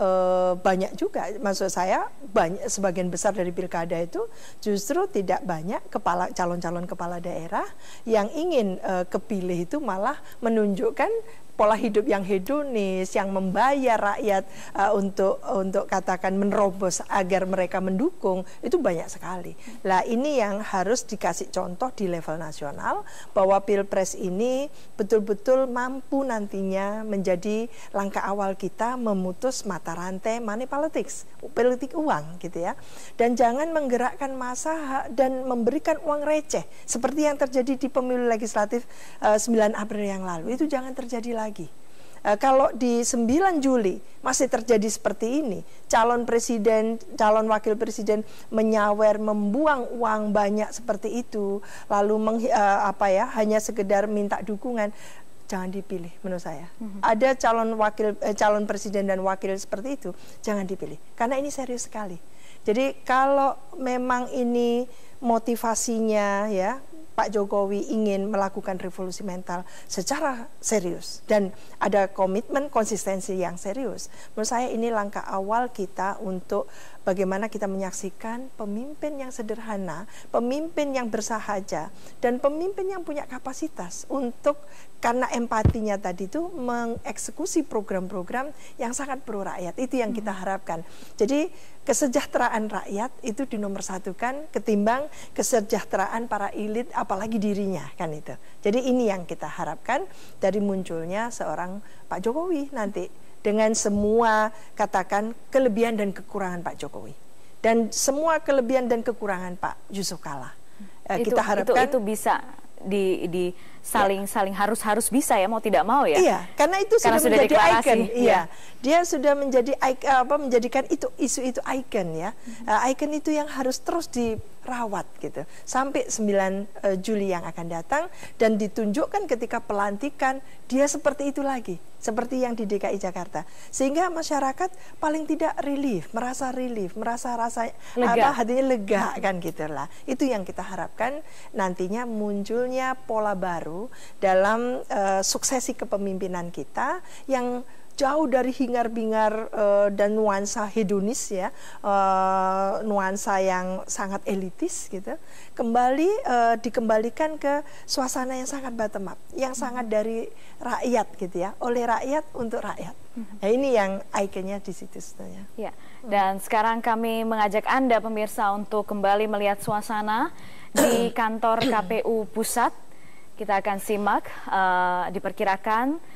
banyak juga. Maksud saya banyak, sebagian besar dari pilkada itu justru tidak banyak calon-calon kepala daerah yang ingin kepilih itu malah menunjukkan pola hidup yang hedonis, yang membayar rakyat untuk katakan menerobos agar mereka mendukung, itu banyak sekali. Lah ini yang harus dikasih contoh di level nasional, bahwa Pilpres ini betul-betul mampu nantinya menjadi langkah awal kita memutus mata rantai money politics, politik uang gitu ya. Dan jangan menggerakkan massa dan memberikan uang receh seperti yang terjadi di pemilu legislatif 9 April yang lalu. Itu jangan terjadi lagi. Kalau di 9 Juli masih terjadi seperti ini, calon presiden, calon wakil presiden menyawer, membuang uang banyak seperti itu, lalu hanya sekedar minta dukungan, jangan dipilih menurut saya. Ada calon presiden dan wakil seperti itu, jangan dipilih karena ini serius sekali. Jadi kalau memang ini motivasinya ya, Pak Jokowi ingin melakukan revolusi mental secara serius dan ada komitmen konsistensi yang serius, menurut saya ini langkah awal kita untuk bagaimana kita menyaksikan pemimpin yang sederhana, pemimpin yang bersahaja, dan pemimpin yang punya kapasitas untuk, karena empatinya tadi itu, mengeksekusi program-program yang sangat pro rakyat. Itu yang kita harapkan. Jadi kesejahteraan rakyat itu dinomorsatukan ketimbang kesejahteraan para elit, apalagi dirinya, kan itu. Jadi ini yang kita harapkan dari munculnya seorang Pak Jokowi nanti, dengan semua katakan kelebihan dan kekurangan Pak Jokowi dan semua kelebihan dan kekurangan Pak Yusuf Kala. Kita harapkan itu bisa saling harus bisa ya, mau tidak mau ya. Iya, karena itu sudah menjadi ikon. Iya. Dia sudah menjadi menjadikan isu itu ikon ya. Ikon itu yang harus terus dirawat gitu sampai 9 Juli yang akan datang, dan ditunjukkan ketika pelantikan dia seperti itu lagi, seperti yang di DKI Jakarta, sehingga masyarakat paling tidak merasa hatinya lega kan gitulah. Itu yang kita harapkan nantinya, munculnya pola baru dalam suksesi kepemimpinan kita yang jauh dari hingar-bingar dan nuansa hedonis ya, nuansa yang sangat elitis gitu, dikembalikan ke suasana yang sangat bottom up, yang sangat dari rakyat gitu ya, oleh rakyat untuk rakyat. Nah, ini yang ikonnya di situ sebenarnya. Ya. Dan sekarang kami mengajak Anda pemirsa untuk kembali melihat suasana di kantor KPU Pusat. Kita akan simak, diperkirakan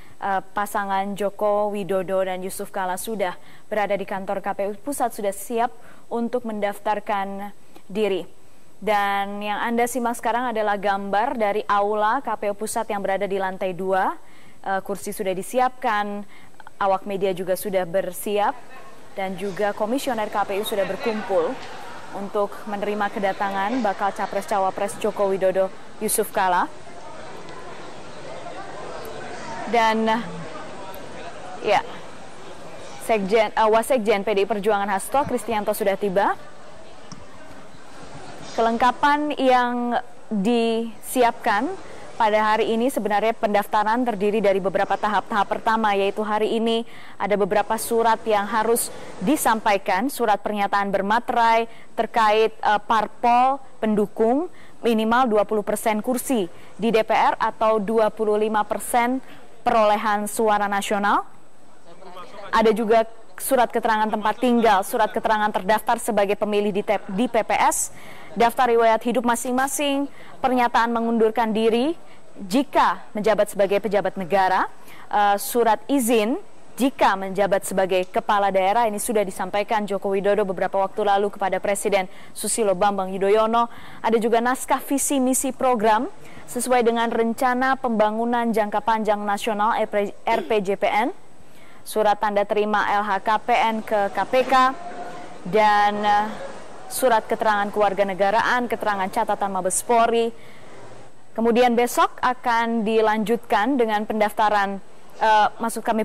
pasangan Joko Widodo dan Yusuf Kala sudah berada di kantor KPU Pusat, sudah siap untuk mendaftarkan diri. Dan yang Anda simak sekarang adalah gambar dari aula KPU Pusat yang berada di lantai 2. Kursi sudah disiapkan, awak media juga sudah bersiap, dan juga komisioner KPU sudah berkumpul untuk menerima kedatangan bakal Capres-Cawapres Joko Widodo Yusuf Kala. Dan ya, Wasekjen PDI Perjuangan Hasto Kristianto sudah tiba. Kelengkapan yang disiapkan pada hari ini sebenarnya pendaftaran terdiri dari beberapa tahap. Tahap pertama yaitu hari ini ada beberapa surat yang harus disampaikan, surat pernyataan bermaterai terkait parpol pendukung minimal 20% kursi di DPR atau 25% perolehan suara nasional. Ada juga surat keterangan tempat tinggal, surat keterangan terdaftar sebagai pemilih di PPS, daftar riwayat hidup masing-masing, pernyataan mengundurkan diri jika menjabat sebagai pejabat negara, surat izin jika menjabat sebagai kepala daerah. Ini sudah disampaikan Joko Widodo beberapa waktu lalu kepada Presiden Susilo Bambang Yudhoyono. Ada juga naskah visi misi program sesuai dengan rencana pembangunan jangka panjang nasional RPJPN, surat tanda terima LHKPN ke KPK, dan surat keterangan kewarganegaraan, keterangan catatan Mabes Polri. Kemudian besok akan dilanjutkan dengan pendaftaran,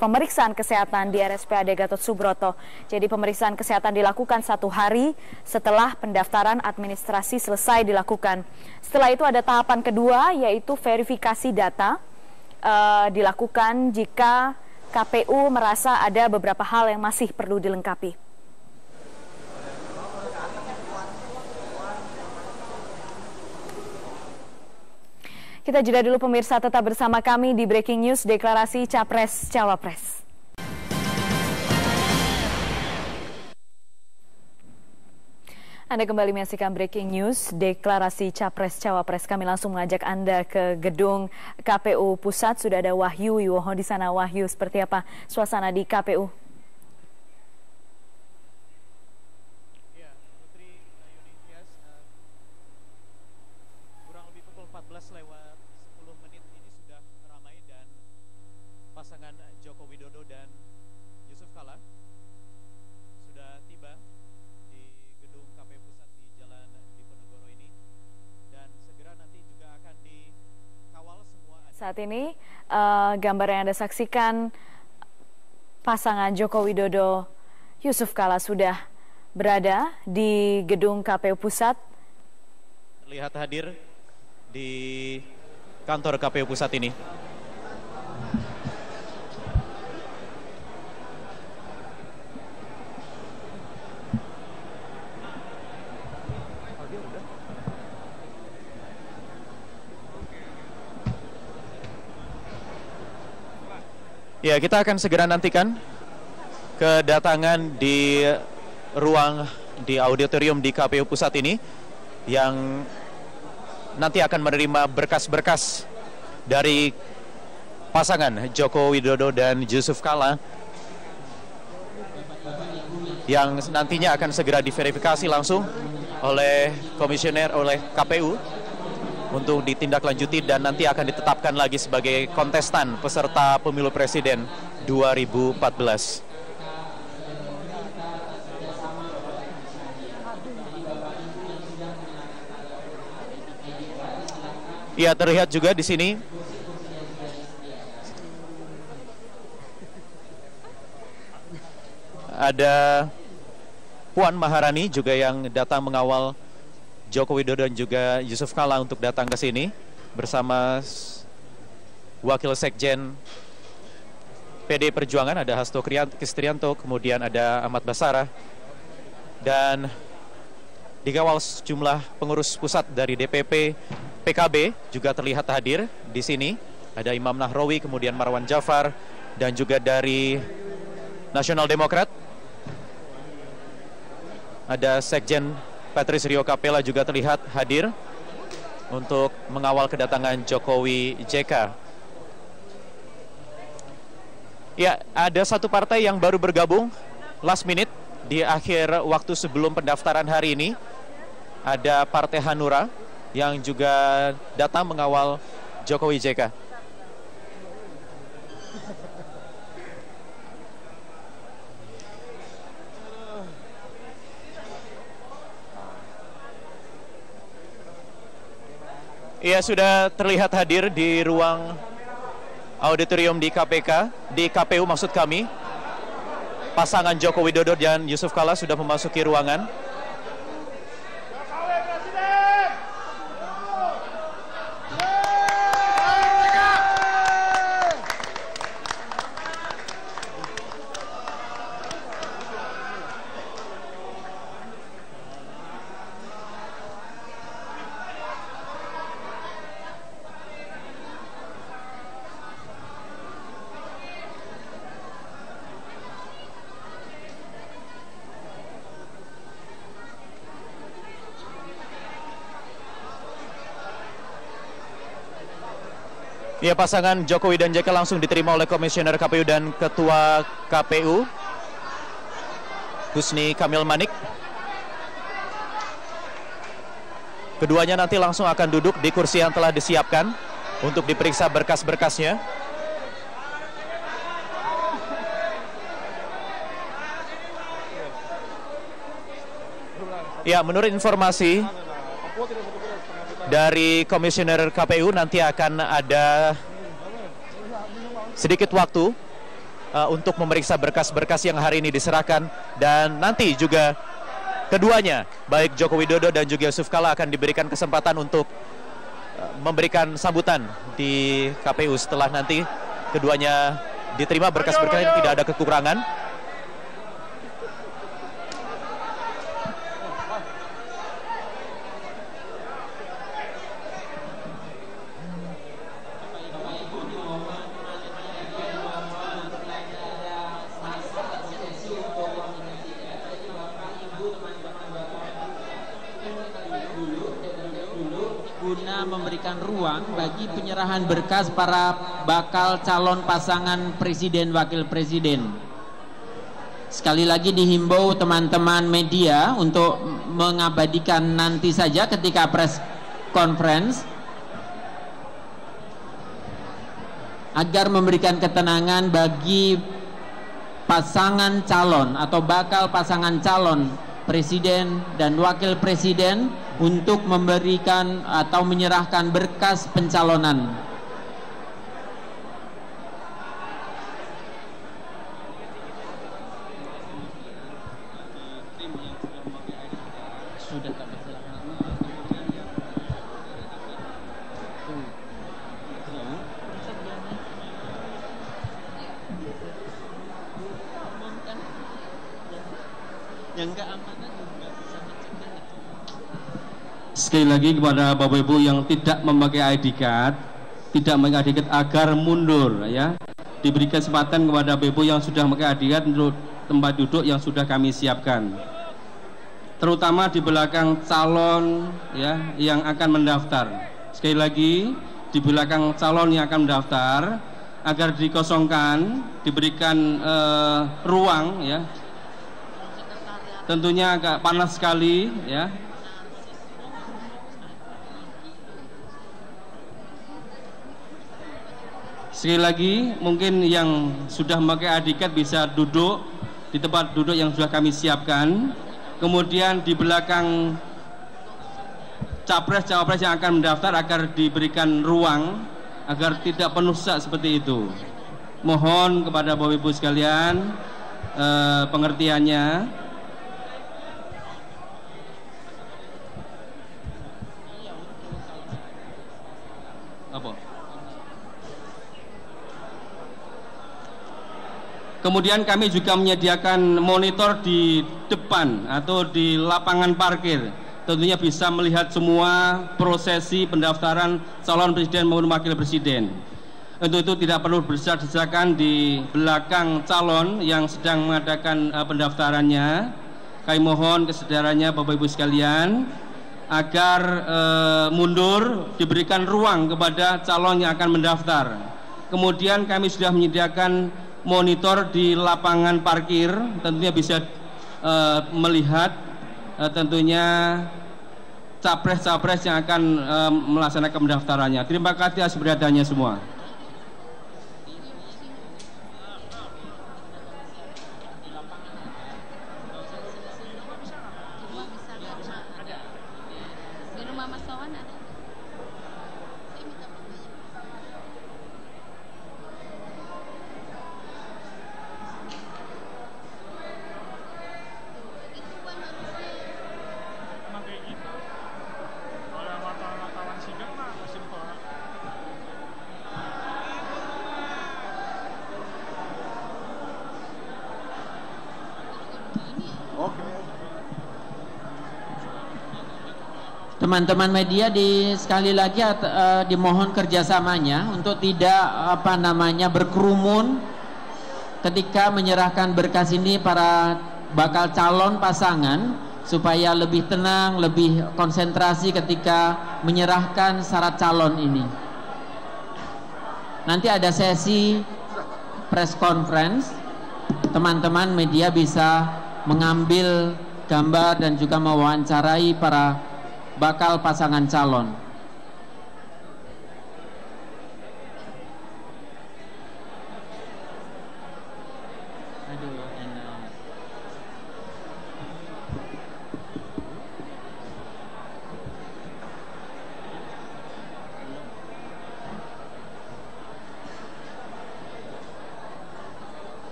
pemeriksaan kesehatan di RSPAD Gatot Subroto. Jadi pemeriksaan kesehatan dilakukan 1 hari setelah pendaftaran administrasi selesai dilakukan. Setelah itu ada tahapan kedua, yaitu verifikasi data dilakukan jika KPU merasa ada beberapa hal yang masih perlu dilengkapi. Kita jeda dulu pemirsa, tetap bersama kami di Breaking News Deklarasi Capres Cawapres. Anda kembali menyaksikan Breaking News Deklarasi Capres Cawapres. Kami langsung mengajak Anda ke gedung KPU Pusat. Sudah ada Wahyu Wiwoho di sana. Wahyu, seperti apa suasana di KPU? Pasangan Joko Widodo dan Yusuf Kala sudah tiba di gedung KPU Pusat di Jalan Diponegoro ini, dan segera nanti juga akan dikawal semua. Saat ini gambar yang Anda saksikan, pasangan Joko Widodo Yusuf Kala sudah berada di gedung KPU Pusat. Terlihat hadir di kantor KPU Pusat ini. Ya, kita akan segera nantikan kedatangan di ruang di auditorium di KPU Pusat ini yang nanti akan menerima berkas-berkas dari pasangan Joko Widodo dan Yusuf Kala yang nantinya akan segera diverifikasi langsung oleh komisioner, oleh KPU untuk ditindaklanjuti dan nanti akan ditetapkan lagi sebagai kontestan peserta pemilu presiden 2014. Ya, terlihat juga di sini ada Puan Maharani juga yang datang mengawal Joko Widodo dan juga Yusuf Kala untuk datang ke sini bersama Wakil Sekjen PD Perjuangan, ada Hasto Kristianto, kemudian ada Ahmad Basarah, dan dikawal sejumlah pengurus pusat dari DPP PKB juga terlihat hadir di sini. Ada Imam Nahrawi, kemudian Marwan Jafar, dan juga dari Nasional Demokrat ada Sekjen Patrice Rio Capella juga terlihat hadir untuk mengawal kedatangan Jokowi JK. Ya, ada satu partai yang baru bergabung last minute di akhir waktu sebelum pendaftaran hari ini. Ada Partai Hanura yang juga datang mengawal Jokowi JK. Ia sudah terlihat hadir di ruang auditorium di KPK, di KPU maksud kami. Pasangan Joko Widodo dan Yusuf Kala sudah memasuki ruangan. Ya, pasangan Jokowi dan JK langsung diterima oleh Komisioner KPU dan Ketua KPU Husni Kamil Manik. Keduanya nanti langsung akan duduk di kursi yang telah disiapkan untuk diperiksa berkas-berkasnya. Ya, menurut informasi dari Komisioner KPU nanti akan ada sedikit waktu untuk memeriksa berkas-berkas yang hari ini diserahkan, dan nanti juga keduanya, baik Joko Widodo dan juga Yusuf Kala, akan diberikan kesempatan untuk memberikan sambutan di KPU setelah nanti keduanya diterima berkas-berkasnya, tidak ada kekurangan. bisa memberikan ruang bagi penyerahan berkas para bakal calon pasangan presiden wakil presiden. Sekali lagi dihimbau teman-teman media untuk mengabadikan nanti saja ketika press conference agar memberikan ketenangan bagi pasangan calon atau bakal pasangan calon presiden dan wakil presiden untuk memberikan atau menyerahkan berkas pencalonan. Sudah tak Sekali lagi kepada Bapak Ibu yang tidak memakai ID card, tidak memakai ID card agar mundur ya. Diberi kesempatan kepada Bapak Ibu yang sudah memakai ID card untuk tempat duduk yang sudah kami siapkan. Terutama di belakang calon ya yang akan mendaftar. Sekali lagi di belakang calon yang akan mendaftar agar dikosongkan, diberikan ruang ya. Tentunya agak panas sekali ya. Sekali lagi mungkin yang sudah memakai ID card bisa duduk di tempat duduk yang sudah kami siapkan. Kemudian di belakang capres-cawapres yang akan mendaftar agar diberikan ruang agar tidak penuh sesak seperti itu. Mohon kepada Bapak Ibu sekalian pengertiannya. Apa? Kemudian kami juga menyediakan monitor di depan atau di lapangan parkir. Tentunya bisa melihat semua prosesi pendaftaran calon presiden maupun wakil presiden. Untuk itu tidak perlu berdesak-desakan di belakang calon yang sedang mengadakan pendaftarannya. Kami mohon kesadarannya Bapak Ibu sekalian agar mundur, diberikan ruang kepada calon yang akan mendaftar. Kemudian kami sudah menyediakan monitor di lapangan parkir, tentunya bisa melihat tentunya capres-capres yang akan melaksanakan pendaftarannya. Terima kasih atas perhatiannya semua. Teman-teman media sekali lagi dimohon kerjasamanya untuk tidak berkerumun ketika menyerahkan berkas ini para bakal calon pasangan supaya lebih tenang, lebih konsentrasi ketika menyerahkan syarat calon ini. Nanti ada sesi press conference, teman-teman media bisa mengambil gambar dan juga mewawancarai para bakal pasangan calon.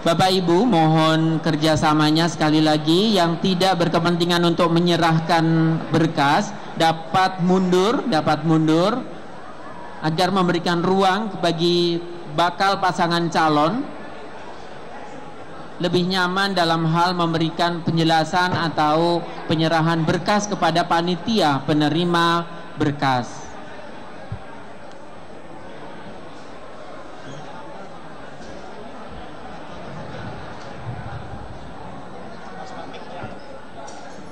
Bapak Ibu, mohon kerjasamanya sekali lagi. Yang tidak berkepentingan untuk menyerahkan berkas dapat mundur agar memberikan ruang bagi bakal pasangan calon lebih nyaman dalam hal memberikan penjelasan atau penyerahan berkas kepada panitia penerima berkas.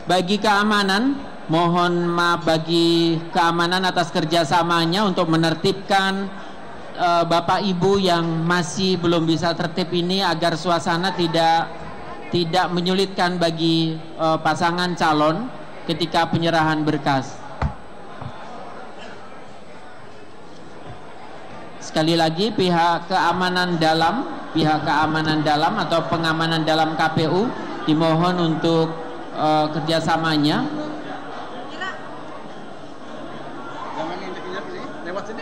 Bagi keamanan, mohon maaf bagi keamanan atas kerjasamanya untuk menertibkan Bapak Ibu yang masih belum bisa tertib ini agar suasana tidak menyulitkan bagi pasangan calon ketika penyerahan berkas. Sekali lagi, pihak keamanan dalam atau pengamanan dalam KPU dimohon untuk kerjasamanya. Lewat sini.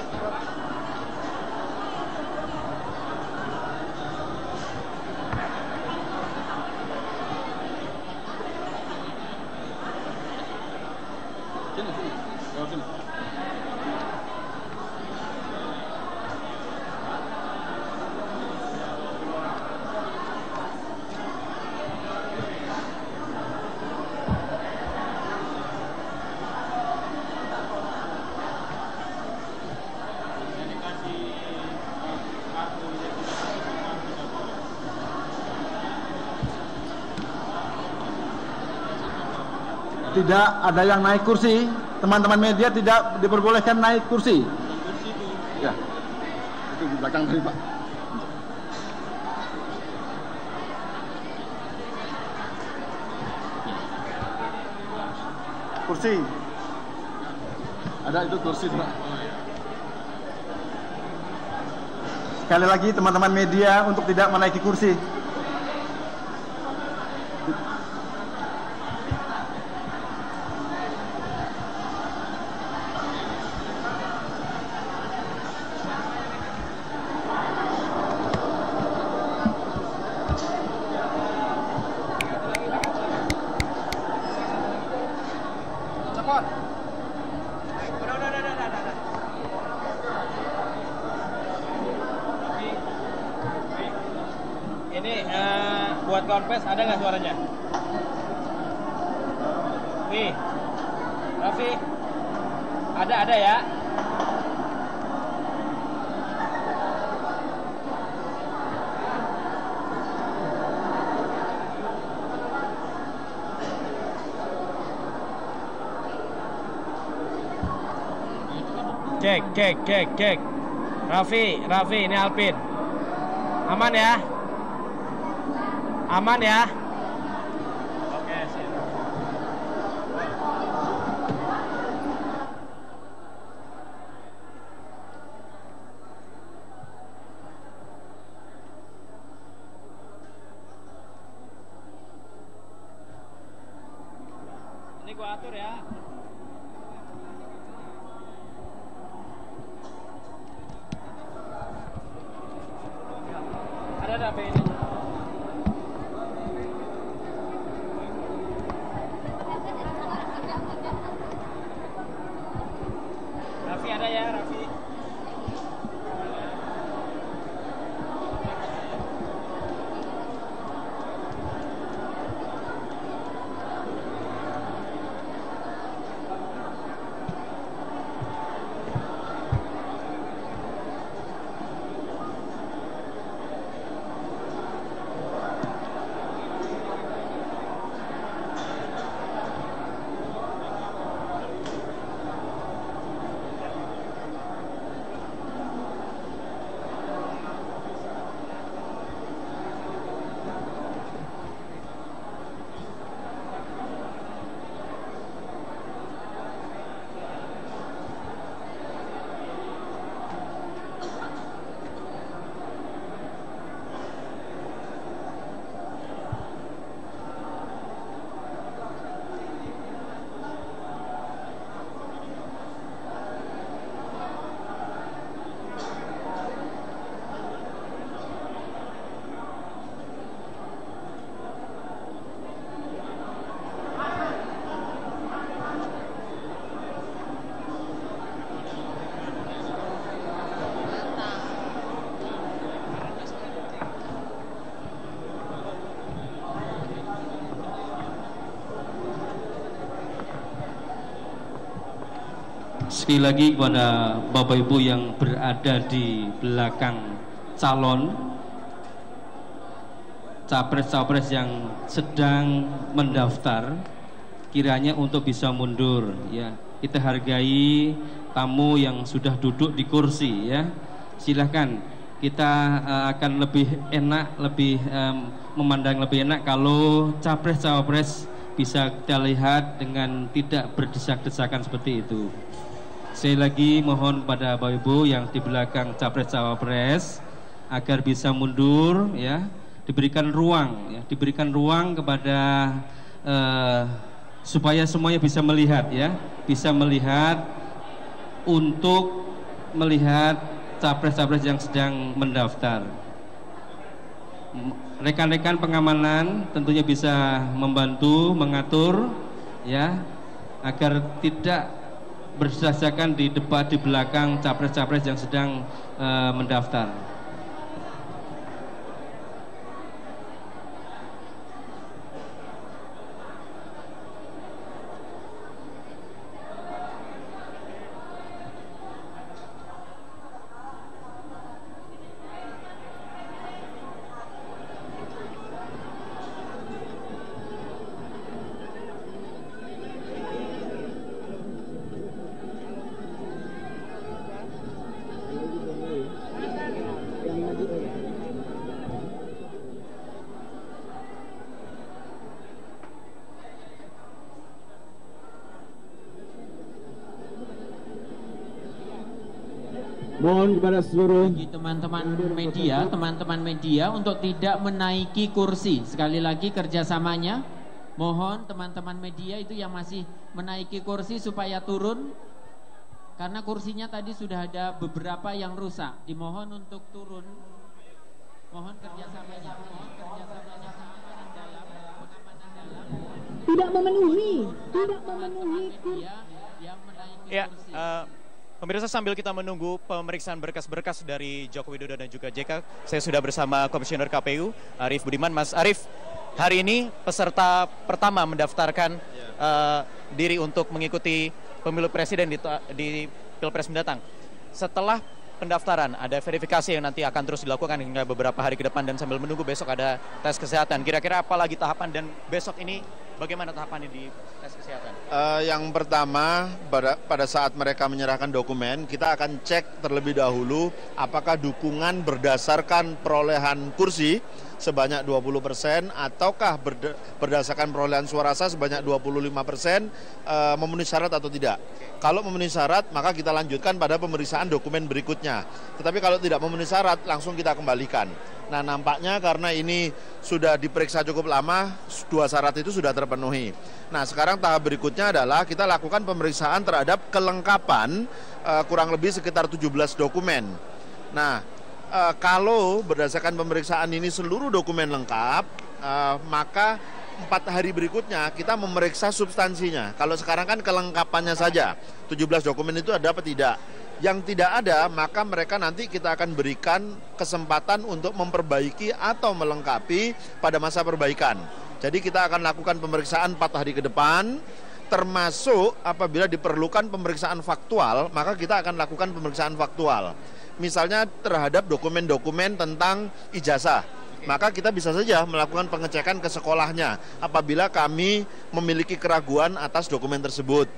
Tidak ada yang naik kursi, teman-teman media tidak diperbolehkan naik kursi. Ya, itu di belakang tadi Pak. Kursi, ada itu kursi Pak. Sekali lagi teman-teman media untuk tidak menaiki kursi. Ini buat konfes ada nggak suaranya? Nih, Raffi, ada ya? Cek. Raffi, ini Alpin. Aman ya? Aman ya? Oke, siap. Ini gua atur ya. Ada HP ini. Raffi ada ya, Raffi. sekali lagi kepada Bapak Ibu yang berada di belakang calon capres-capres yang sedang mendaftar, kiranya untuk bisa mundur ya. Kita hargai tamu yang sudah duduk di kursi ya. Silahkan, kita akan lebih enak, lebih memandang lebih enak kalau capres-cawapres bisa kita lihat dengan tidak berdesak-desakan seperti itu. Sekali lagi mohon pada Bapak Ibu yang di belakang capres-cawapres agar bisa mundur ya, diberikan ruang ya, diberikan ruang kepada supaya semuanya bisa melihat ya, bisa melihat untuk melihat capres-capres yang sedang mendaftar. Rekan-rekan pengamanan tentunya bisa membantu mengatur ya agar tidak berdesak-desakan di depan di belakang capres-capres yang sedang mendaftar. Mohon kepada seluruh teman-teman media untuk tidak menaiki kursi. Sekali lagi kerjasamanya, mohon teman-teman media itu yang masih menaiki kursi supaya turun, karena kursinya tadi sudah ada beberapa yang rusak. Dimohon untuk turun. Mohon kerjasamanya. Tidak memenuhi media yang menaiki Ya, kursi. Pemirsa, sambil kita menunggu pemeriksaan berkas-berkas dari Joko Widodo dan juga JK, saya sudah bersama Komisioner KPU Arief Budiman. Mas Arief, hari ini peserta pertama mendaftarkan diri untuk mengikuti pemilu presiden di Pilpres mendatang. Setelah pendaftaran, ada verifikasi yang nanti akan terus dilakukan hingga beberapa hari ke depan, dan sambil menunggu besok ada tes kesehatan. Kira-kira apa lagi tahapan, dan besok ini bagaimana tahapannya di tes kesehatan? Yang pertama, pada saat mereka menyerahkan dokumen, kita akan cek terlebih dahulu apakah dukungan berdasarkan perolehan kursi sebanyak 20% ataukah berdasarkan perolehan suara sah sebanyak 25% memenuhi syarat atau tidak. Kalau memenuhi syarat, maka kita lanjutkan pada pemeriksaan dokumen berikutnya. Tetapi kalau tidak memenuhi syarat, langsung kita kembalikan. Nah, nampaknya karena ini sudah diperiksa cukup lama, dua syarat itu sudah terpenuhi. Nah, sekarang tahap berikutnya adalah kita lakukan pemeriksaan terhadap kelengkapan kurang lebih sekitar 17 dokumen. Nah, kalau berdasarkan pemeriksaan ini seluruh dokumen lengkap, maka 4 hari berikutnya kita memeriksa substansinya. Kalau sekarang kan kelengkapannya saja, 17 dokumen itu ada apa tidak. Yang tidak ada, maka mereka nanti kita akan berikan kesempatan untuk memperbaiki atau melengkapi pada masa perbaikan. Jadi kita akan lakukan pemeriksaan 4 hari ke depan, termasuk apabila diperlukan pemeriksaan faktual, maka kita akan lakukan pemeriksaan faktual. Misalnya terhadap dokumen-dokumen tentang ijazah, maka kita bisa saja melakukan pengecekan ke sekolahnya apabila kami memiliki keraguan atas dokumen tersebut.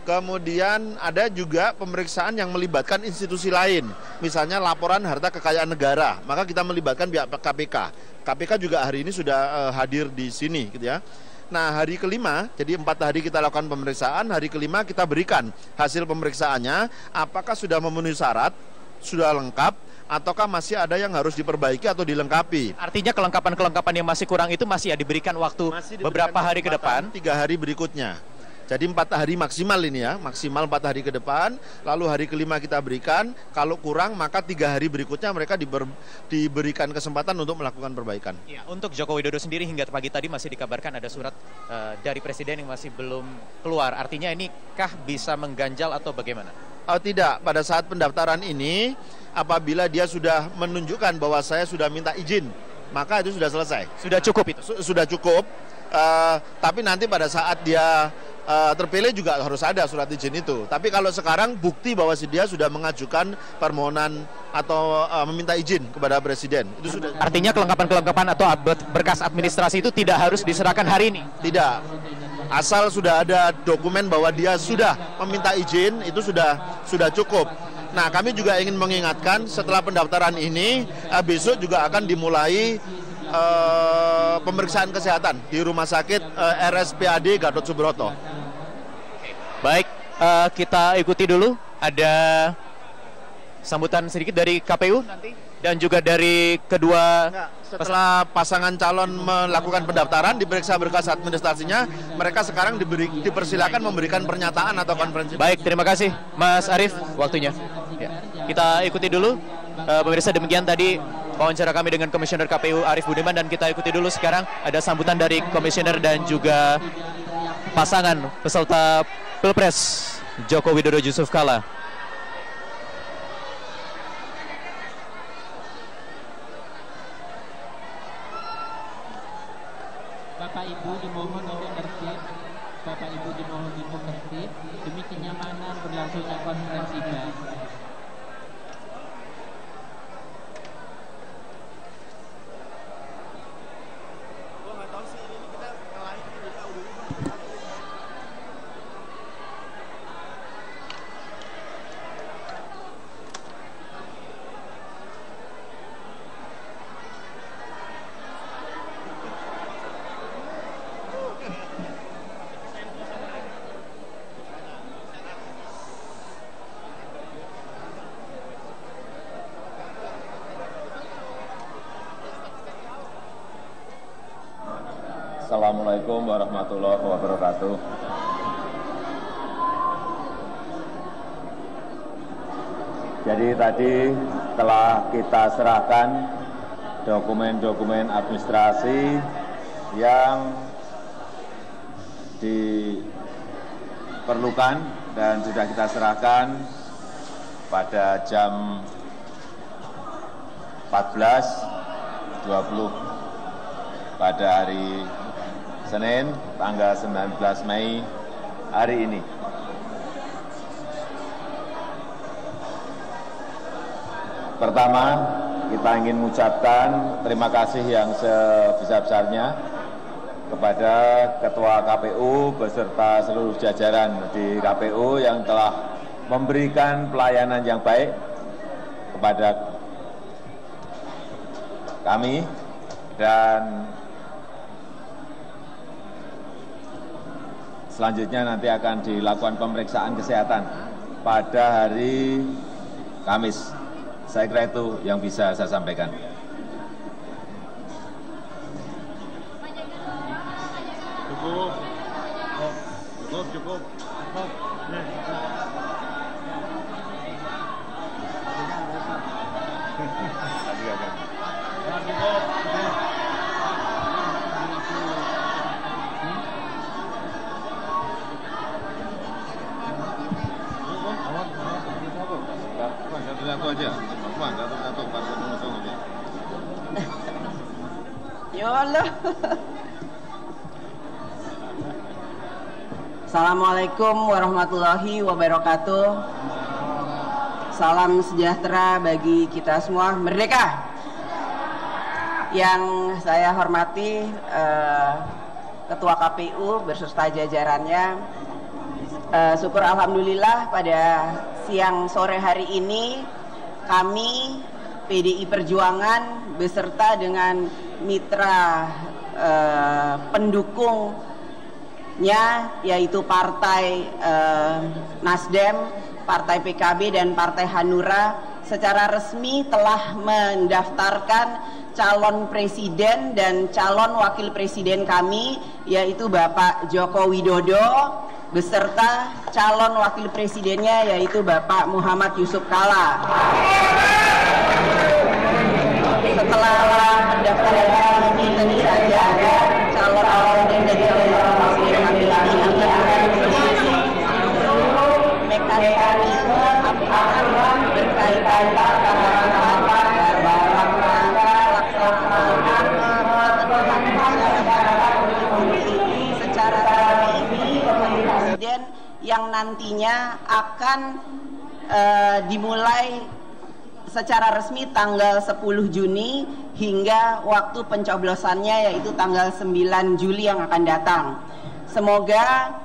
Kemudian ada juga pemeriksaan yang melibatkan institusi lain, misalnya laporan harta kekayaan negara, maka kita melibatkan pihak KPK. KPK juga hari ini sudah hadir di sini, gitu ya. Nah, hari kelima, jadi 4 hari kita lakukan pemeriksaan, hari kelima kita berikan hasil pemeriksaannya, apakah sudah memenuhi syarat, sudah lengkap, ataukah masih ada yang harus diperbaiki atau dilengkapi. Artinya kelengkapan-kelengkapan yang masih kurang itu masih diberikan waktu beberapa hari ke depan? 3 hari berikutnya. Jadi 4 hari maksimal ini ya, maksimal 4 hari ke depan, lalu hari kelima kita berikan, kalau kurang maka 3 hari berikutnya mereka diberikan kesempatan untuk melakukan perbaikan. Ya, untuk Joko Widodo sendiri hingga pagi tadi masih dikabarkan ada surat dari Presiden yang masih belum keluar, artinya ini kah bisa mengganjal atau bagaimana? Oh, tidak, pada saat pendaftaran ini apabila dia sudah menunjukkan bahwa saya sudah minta izin, maka itu sudah selesai. Sudah cukup itu? Sudah cukup, tapi nanti pada saat dia terpilih juga harus ada surat izin itu. Tapi kalau sekarang bukti bahwa dia sudah mengajukan permohonan atau meminta izin kepada Presiden. Itu sudah. Artinya kelengkapan-kelengkapan atau berkas administrasi itu tidak harus diserahkan hari ini? Tidak. Asal sudah ada dokumen bahwa dia sudah meminta izin, itu sudah cukup. Nah, kami juga ingin mengingatkan setelah pendaftaran ini, besok juga akan dimulai pemeriksaan kesehatan di Rumah Sakit RSPAD Gatot Subroto. Baik, kita ikuti dulu. Ada sambutan sedikit dari KPU nanti dan juga dari kedua. Setelah pasangan calon melakukan pendaftaran, diperiksa berkas administrasinya, mereka sekarang dipersilakan memberikan pernyataan atau konferensi. Baik, terima kasih Mas Arief waktunya. Ya, kita ikuti dulu. Pemirsa, demikian tadi wawancara kami dengan Komisioner KPU Arief Budiman, dan kita ikuti dulu sekarang ada sambutan dari Komisioner dan juga pasangan peserta Pilpres Joko Widodo Yusuf Kala. Bapak Ibu dimohon untuk tertib. Bapak Ibu dimohon untuk tertib demi kenyamanan berlangsungnya konferensi pers. Assalamualaikum warahmatullahi wabarakatuh. Jadi tadi telah kita serahkan dokumen-dokumen administrasi yang diperlukan dan sudah kita serahkan pada jam 14.20 pada hari Senin tanggal 19 Mei hari ini. Pertama, kita ingin mengucapkan terima kasih yang sebesar-besarnya kepada Ketua KPU beserta seluruh jajaran di KPU yang telah memberikan pelayanan yang baik kepada kami, dan selanjutnya nanti akan dilakukan pemeriksaan kesehatan pada hari Kamis. Saya kira itu yang bisa saya sampaikan. Cukup. Satu aja, satu partai pengusung aja. Ya Allah. Assalamualaikum warahmatullahi wabarakatuh. Salam sejahtera bagi kita semua. Merdeka. Yang saya hormati Ketua KPU beserta jajarannya. Syukur alhamdulillah pada siang sore hari ini kami PDI Perjuangan beserta dengan mitra pendukungnya yaitu Partai Nasdem, Partai PKB dan Partai Hanura secara resmi telah mendaftarkan calon presiden dan calon wakil presiden kami yaitu Bapak Joko Widodo beserta calon wakil presidennya yaitu Bapak Muhammad Yusuf Kala. Setelah pendaftaran ini tentu saja ada calon dan calon presiden kami ini akan mengisi seluruh mekanisme aturan berkaitan dalam rangka laksanaan ketentuan masyarakat ini secara resmi yang nantinya akan dimulai secara resmi tanggal 10 Juni hingga waktu pencoblosannya yaitu tanggal 9 Juli yang akan datang. Semoga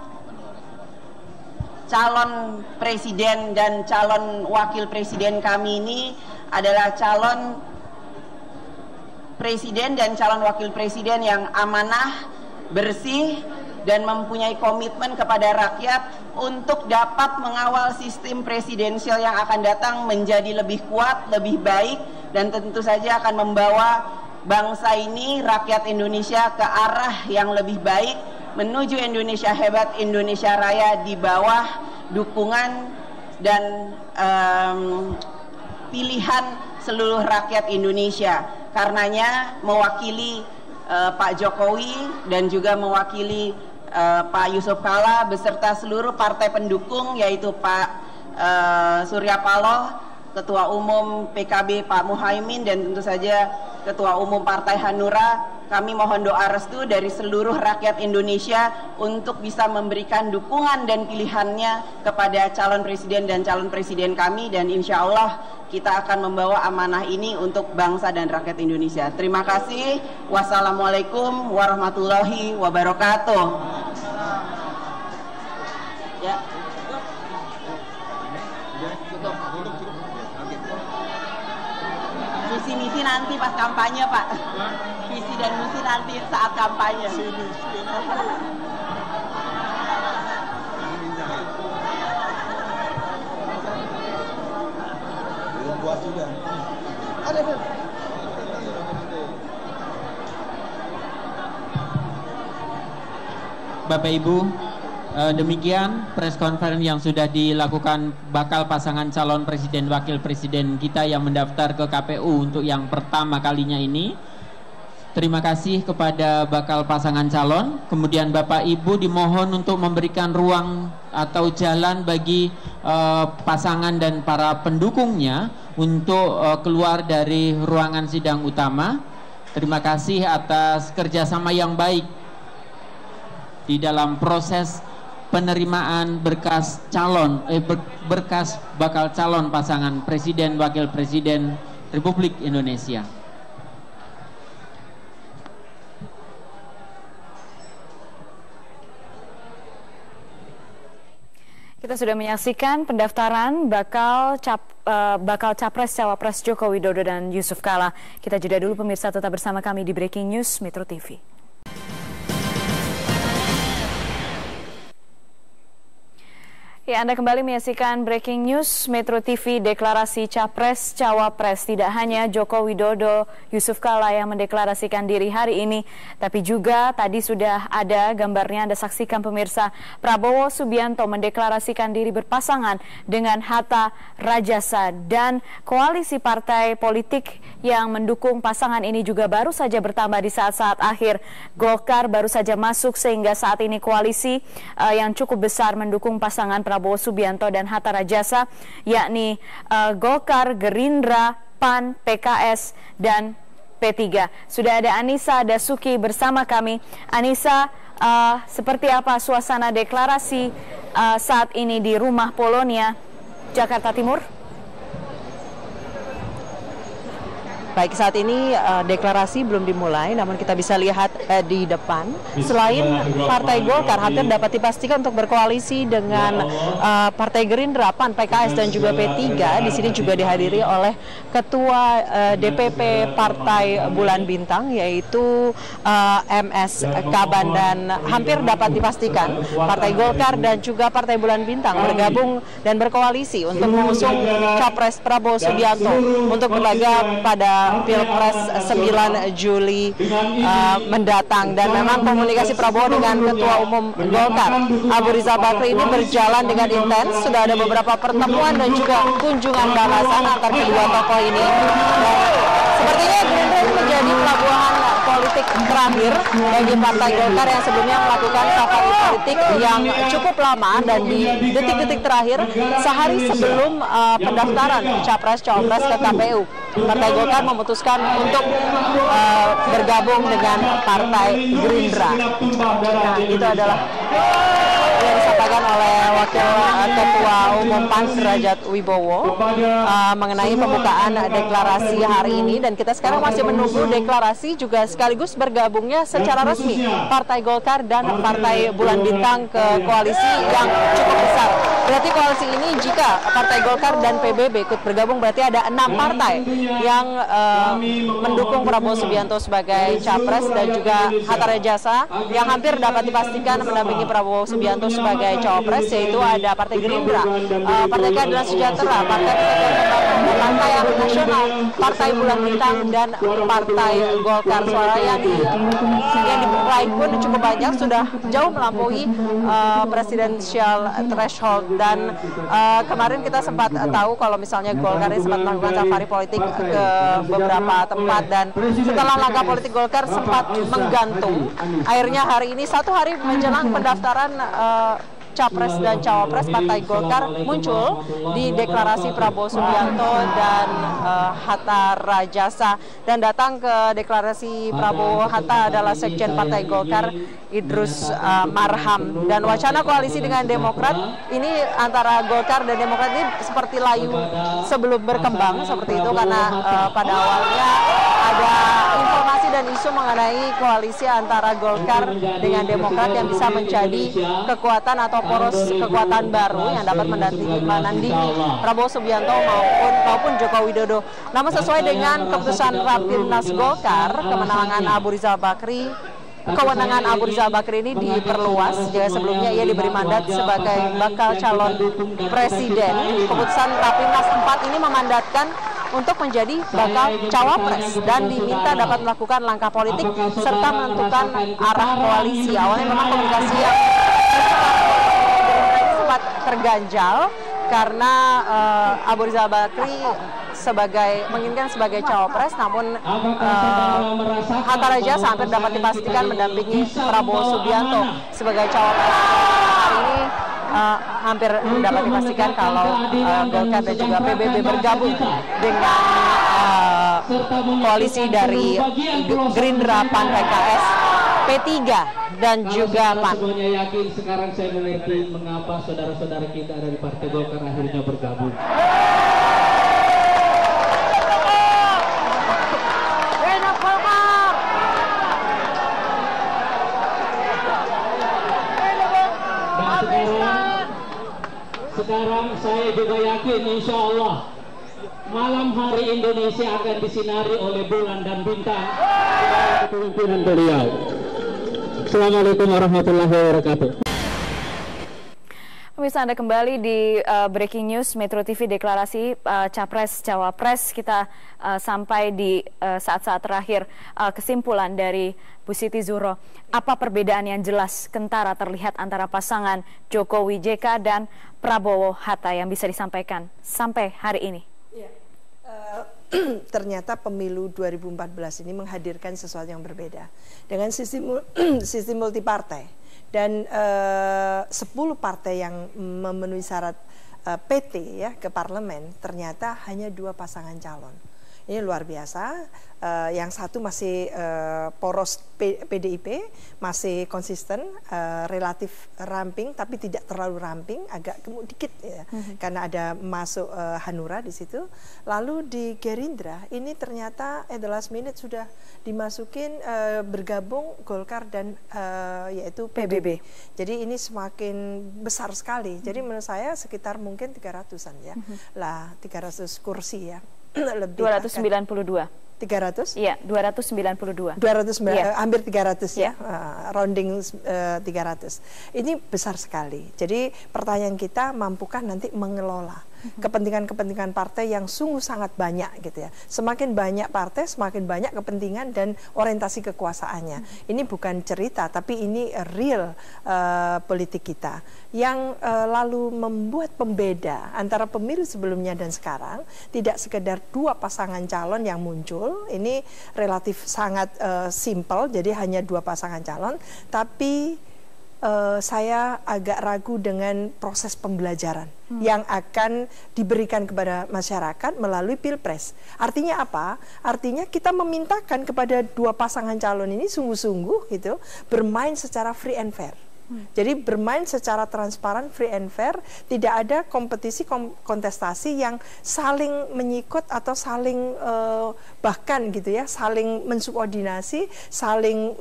calon presiden dan calon wakil presiden kami ini adalah calon presiden dan calon wakil presiden yang amanah, bersih, dan mempunyai komitmen kepada rakyat untuk dapat mengawal sistem presidensial yang akan datang menjadi lebih kuat, lebih baik, dan tentu saja akan membawa bangsa ini, rakyat Indonesia ke arah yang lebih baik, menuju Indonesia hebat, Indonesia raya di bawah dukungan dan pilihan seluruh rakyat Indonesia. Karenanya mewakili Pak Jokowi dan juga mewakili Pak Yusuf Kalla beserta seluruh partai pendukung yaitu Pak Surya Paloh, Ketua Umum PKB Pak Muhaimin, dan tentu saja Ketua Umum Partai Hanura. Kami mohon doa restu dari seluruh rakyat Indonesia untuk bisa memberikan dukungan dan pilihannya kepada calon presiden dan calon presiden kami, dan insya Allah kita akan membawa amanah ini untuk bangsa dan rakyat Indonesia. Terima kasih. Wassalamualaikum warahmatullahi wabarakatuh. Ya. Visi misi nanti pas kampanye, Pak. Visi dan misi nanti saat kampanye. Belum buat juga. Ada. Bapak Ibu, demikian press conference yang sudah dilakukan bakal pasangan calon presiden wakil presiden kita yang mendaftar ke KPU untuk yang pertama kalinya ini. Terima kasih kepada bakal pasangan calon. Kemudian Bapak Ibu dimohon untuk memberikan ruang atau jalan bagi pasangan dan para pendukungnya untuk keluar dari ruangan sidang utama. Terima kasih atas kerjasama yang baik di dalam proses penerimaan berkas calon berkas bakal calon pasangan presiden wakil presiden Republik Indonesia. Kita sudah menyaksikan pendaftaran bakal capres cawapres Joko Widodo dan Yusuf Kalla. Kita jeda dulu pemirsa, tetap bersama kami di Breaking News Metro TV. Ya, Anda kembali menyaksikan Breaking News Metro TV. Deklarasi capres cawapres, tidak hanya Joko Widodo, Yusuf Kalla yang mendeklarasikan diri hari ini, tapi juga tadi sudah ada gambarnya, Anda saksikan pemirsa. Prabowo Subianto mendeklarasikan diri berpasangan dengan Hatta Rajasa, dan koalisi partai politik yang mendukung pasangan ini juga baru saja bertambah di saat-saat akhir. Golkar baru saja masuk sehingga saat ini koalisi yang cukup besar mendukung pasangan Prabowo Subianto dan Hatta Rajasa, yakni Golkar, Gerindra, PAN, PKS, dan P3. Sudah ada Anissa Dasuki bersama kami. Anissa, seperti apa suasana deklarasi saat ini di Rumah Polonia, Jakarta Timur? Baik, saat ini deklarasi belum dimulai, namun kita bisa lihat di depan, selain Partai Golkar hampir dapat dipastikan untuk berkoalisi dengan Partai Gerindra, PAN, PKS, dan juga P3. Di sini juga dihadiri oleh Ketua DPP Partai Bulan Bintang, yaitu MS Kaban, dan hampir dapat dipastikan Partai Golkar dan juga Partai Bulan Bintang bergabung dan berkoalisi untuk mengusung Capres Prabowo Subianto untuk berlaga pada Pilpres 9 Juli mendatang. Dan memang komunikasi Prabowo dengan Ketua Umum Golkar Abu Rizal Bakri ini berjalan dengan intens. Sudah ada beberapa pertemuan dan juga kunjungan balasan antar kedua tokoh ini. Dan sepertinya Gerindra ini menjadi pelabuhan politik terakhir bagi Partai Golkar yang sebelumnya melakukan safari politik yang cukup lama, dan di detik-detik terakhir sehari sebelum pendaftaran capres-cawapres ke KPU, Partai Golkar memutuskan untuk bergabung dengan Partai Gerindra. Nah, itu adalah yang disampaikan disampaikan oleh Wakil Ketua Umum PAN Derajat Wibowo mengenai pembukaan deklarasi hari ini, dan kita sekarang masih menunggu deklarasi juga sekaligus bergabungnya secara resmi Partai Golkar dan Partai Bulan Bintang ke koalisi yang cukup besar. Berarti koalisi ini jika Partai Golkar dan PBB ikut bergabung berarti ada 6 partai yang mendukung Prabowo Subianto sebagai capres, dan juga Hatta Rajasa yang hampir dapat dipastikan mendampingi Prabowo Subianto sebagai cawapres, yaitu ada Partai Gerindra, Partai Keadilan Sejahtera, Partai Persatuan Pembangunan, Partai Amanat Nasional, Partai Bulan Bintang, dan Partai Golkar. Suara yang diraih pun cukup banyak, sudah jauh melampaui presidensial threshold, dan kemarin kita sempat tahu kalau misalnya Golkar ini sempat melakukan safari politik ke beberapa tempat, dan setelah langkah politik Golkar sempat menggantung, akhirnya hari ini 1 hari menjelang pendaftaran Capres dan Cawapres, Partai Golkar muncul di deklarasi Prabowo Subianto dan Hatta Rajasa, dan datang ke deklarasi Prabowo Hatta adalah Sekjen Partai Golkar Idrus Marham. Dan wacana koalisi dengan Demokrat ini antara Golkar dan Demokrat ini seperti layu sebelum berkembang seperti itu, karena pada awalnya ada informasi dan isu mengenai koalisi antara Golkar dengan Demokrat yang bisa menjadi kekuatan atau poros kekuatan baru yang dapat menandingi Prabowo Subianto maupun Joko Widodo. Namun sesuai dengan keputusan Rapimnas Golkar, kewenangan Abu Rizal Bakri ini diperluas. Jika sebelumnya ia diberi mandat sebagai bakal calon presiden, keputusan Rapimnas 4 ini memandatkan untuk menjadi bakal cawapres dan diminta dapat melakukan langkah politik serta menentukan arah koalisi. Awalnya memang komunikasi yang sempat terganjal karena Abu Rizal Bakri menginginkan sebagai cawapres, namun Hatta Rajasa hampir dapat dipastikan mendampingi Prabowo Subianto sebagai cawapres. Hari ini hampir dapat dipastikan kalau Golkar dan juga PBB bergabung dengan koalisi dari Gerindra, PAN, PKS, P3 dan juga PAN. Semuanya yakin sekarang saya mengerti mengapa saudara-saudara kita dari Partai Golkar akhirnya bergabung. Sekarang saya juga yakin insya Allah malam hari Indonesia akan disinari oleh bulan dan bintang kepemimpinan beliau. Assalamualaikum warahmatullahi wabarakatuh. Pemirsa, Anda kembali di Breaking News Metro TV, deklarasi Capres Cawapres. Kita sampai di saat-saat terakhir, kesimpulan dari Bu Siti Zuhro. Apa perbedaan yang jelas kentara terlihat antara pasangan Jokowi JK dan Prabowo Hatta yang bisa disampaikan sampai hari ini? Ternyata pemilu 2014 ini menghadirkan sesuatu yang berbeda dengan sistem multipartai. Dan 10 partai yang memenuhi syarat PT ya ke parlemen, ternyata hanya 2 pasangan calon. Ini luar biasa. Yang satu masih poros PDIP, masih konsisten, relatif ramping, tapi tidak terlalu ramping, agak gemuk dikit ya, karena ada masuk Hanura di situ. Lalu di Gerindra ini ternyata at the last minute sudah dimasukin bergabung Golkar dan yaitu PBB. Jadi ini semakin besar sekali. Jadi menurut saya sekitar mungkin 300-an ya, lah 300 kursi ya. Lebih 292. 300? Iya, 292. Hampir 300 ya, rounding 300. Ini besar sekali. Jadi pertanyaan kita, mampukah nanti mengelola kepentingan-kepentingan partai yang sungguh sangat banyak gitu ya. Semakin banyak partai, semakin banyak kepentingan dan orientasi kekuasaannya. Ini bukan cerita, tapi ini real politik kita yang lalu membuat pembeda antara pemilu sebelumnya dan sekarang. Tidak sekedar 2 pasangan calon yang muncul, ini relatif sangat simple, jadi hanya 2 pasangan calon, tapi saya agak ragu dengan proses pembelajaran yang akan diberikan kepada masyarakat melalui Pilpres. Artinya apa? Artinya kita memintakan kepada 2 pasangan calon ini sungguh-sungguh gitu bermain secara free and fair. Jadi bermain secara transparan, free and fair, tidak ada kompetisi kontestasi yang saling menyikut atau saling bahkan gitu ya, saling mensubordinasi, saling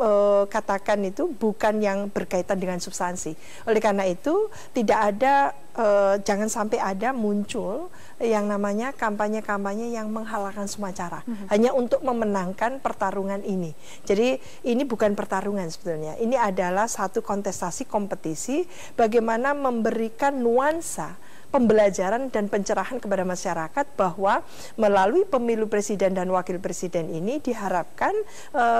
katakan itu bukan yang berkaitan dengan substansi. Oleh karena itu tidak ada jangan sampai ada muncul yang namanya kampanye-kampanye yang menghalalkan semua cara hanya untuk memenangkan pertarungan ini. Jadi ini bukan pertarungan sebetulnya. Ini adalah satu kontestasi kompetisi bagaimana memberikan nuansa pembelajaran dan pencerahan kepada masyarakat bahwa melalui pemilu presiden dan wakil presiden ini diharapkan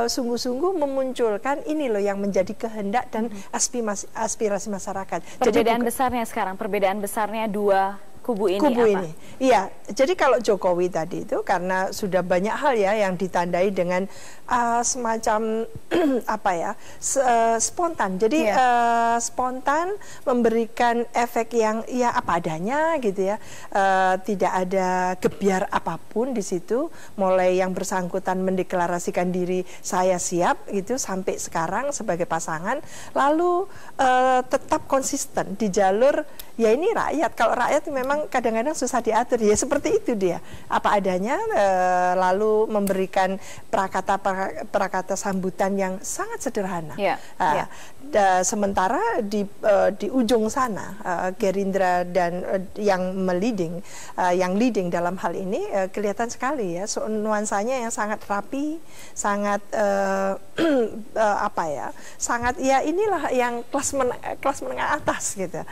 sungguh-sungguh memunculkan ini loh yang menjadi kehendak dan aspirasi masyarakat. Perbedaan besarnya sekarang, perbedaan besarnya dua kubu ini apa? Iya, jadi kalau Jokowi tadi itu karena sudah banyak hal ya yang ditandai dengan semacam apa ya, spontan. Jadi spontan, memberikan efek yang ya apa adanya gitu ya. Tidak ada gebiar apapun di situ, mulai yang bersangkutan mendeklarasikan diri saya siap gitu sampai sekarang sebagai pasangan, lalu tetap konsisten di jalur ya ini rakyat. Kalau rakyat memang kadang-kadang susah diatur, ya seperti itu dia, apa adanya, lalu memberikan prakata sambutan yang sangat sederhana. Sementara di ujung sana Gerindra dan yang leading dalam hal ini kelihatan sekali ya, nuansanya yang sangat rapi, sangat apa ya, sangat ya inilah yang kelas menengah atas gitu.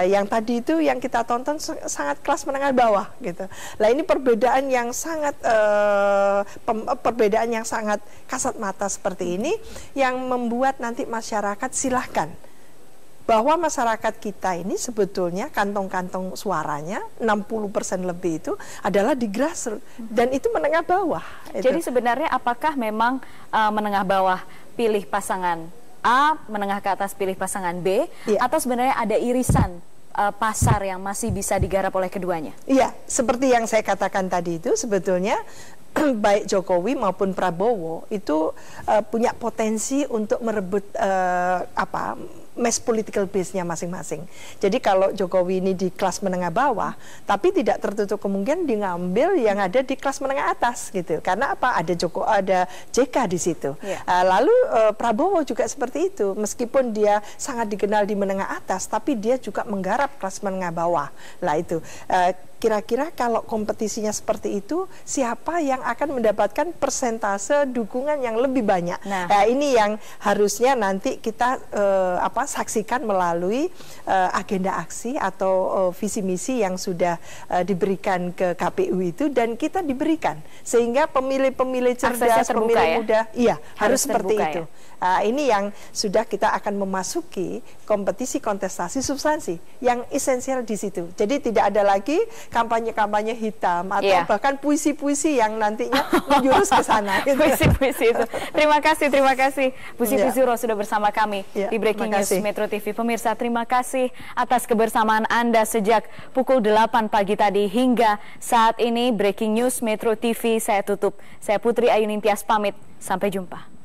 Yang tadi itu yang kita tonton sangat kelas menengah bawah gitu. Nah ini perbedaan yang sangat kasat mata seperti ini yang membuat nanti masyarakat silahkan bahwa masyarakat kita ini sebetulnya kantong-kantong suaranya 60% lebih itu adalah di grassroots dan itu menengah bawah. Jadi sebenarnya apakah memang menengah bawah pilih pasangan A, menengah ke atas pilih pasangan B, atau sebenarnya ada irisan pasar yang masih bisa digarap oleh keduanya? Iya, seperti yang saya katakan tadi itu sebetulnya baik Jokowi maupun Prabowo itu punya potensi untuk merebut mass political base-nya masing-masing. Jadi kalau Jokowi ini di kelas menengah bawah, tapi tidak tertutup kemungkinan dia ngambil yang ada di kelas menengah atas gitu. Karena apa? Ada JK di situ. Lalu Prabowo juga seperti itu. Meskipun dia sangat dikenal di menengah atas, tapi dia juga menggarap kelas menengah bawah. Lah itu. Kira-kira kalau kompetisinya seperti itu, siapa yang akan mendapatkan persentase dukungan yang lebih banyak? Nah, ini yang harusnya nanti kita saksikan melalui agenda aksi atau visi misi yang sudah diberikan ke KPU itu, dan kita diberikan sehingga pemilih-pemilih cerdas, pemilih muda, harus seperti itu. Ini yang sudah kita akan memasuki kompetisi kontestasi substansi yang esensial di situ. Jadi tidak ada lagi kampanye-kampanye hitam atau bahkan puisi-puisi yang nantinya menjurus ke sana. Puisi-puisi itu. Terima kasih Bu Siti Zuro sudah bersama kami di Breaking News Metro TV. Pemirsa, terima kasih atas kebersamaan Anda sejak pukul 8 pagi tadi hingga saat ini. Breaking News Metro TV saya tutup. Saya Putri Ayu Ningtyas pamit. Sampai jumpa.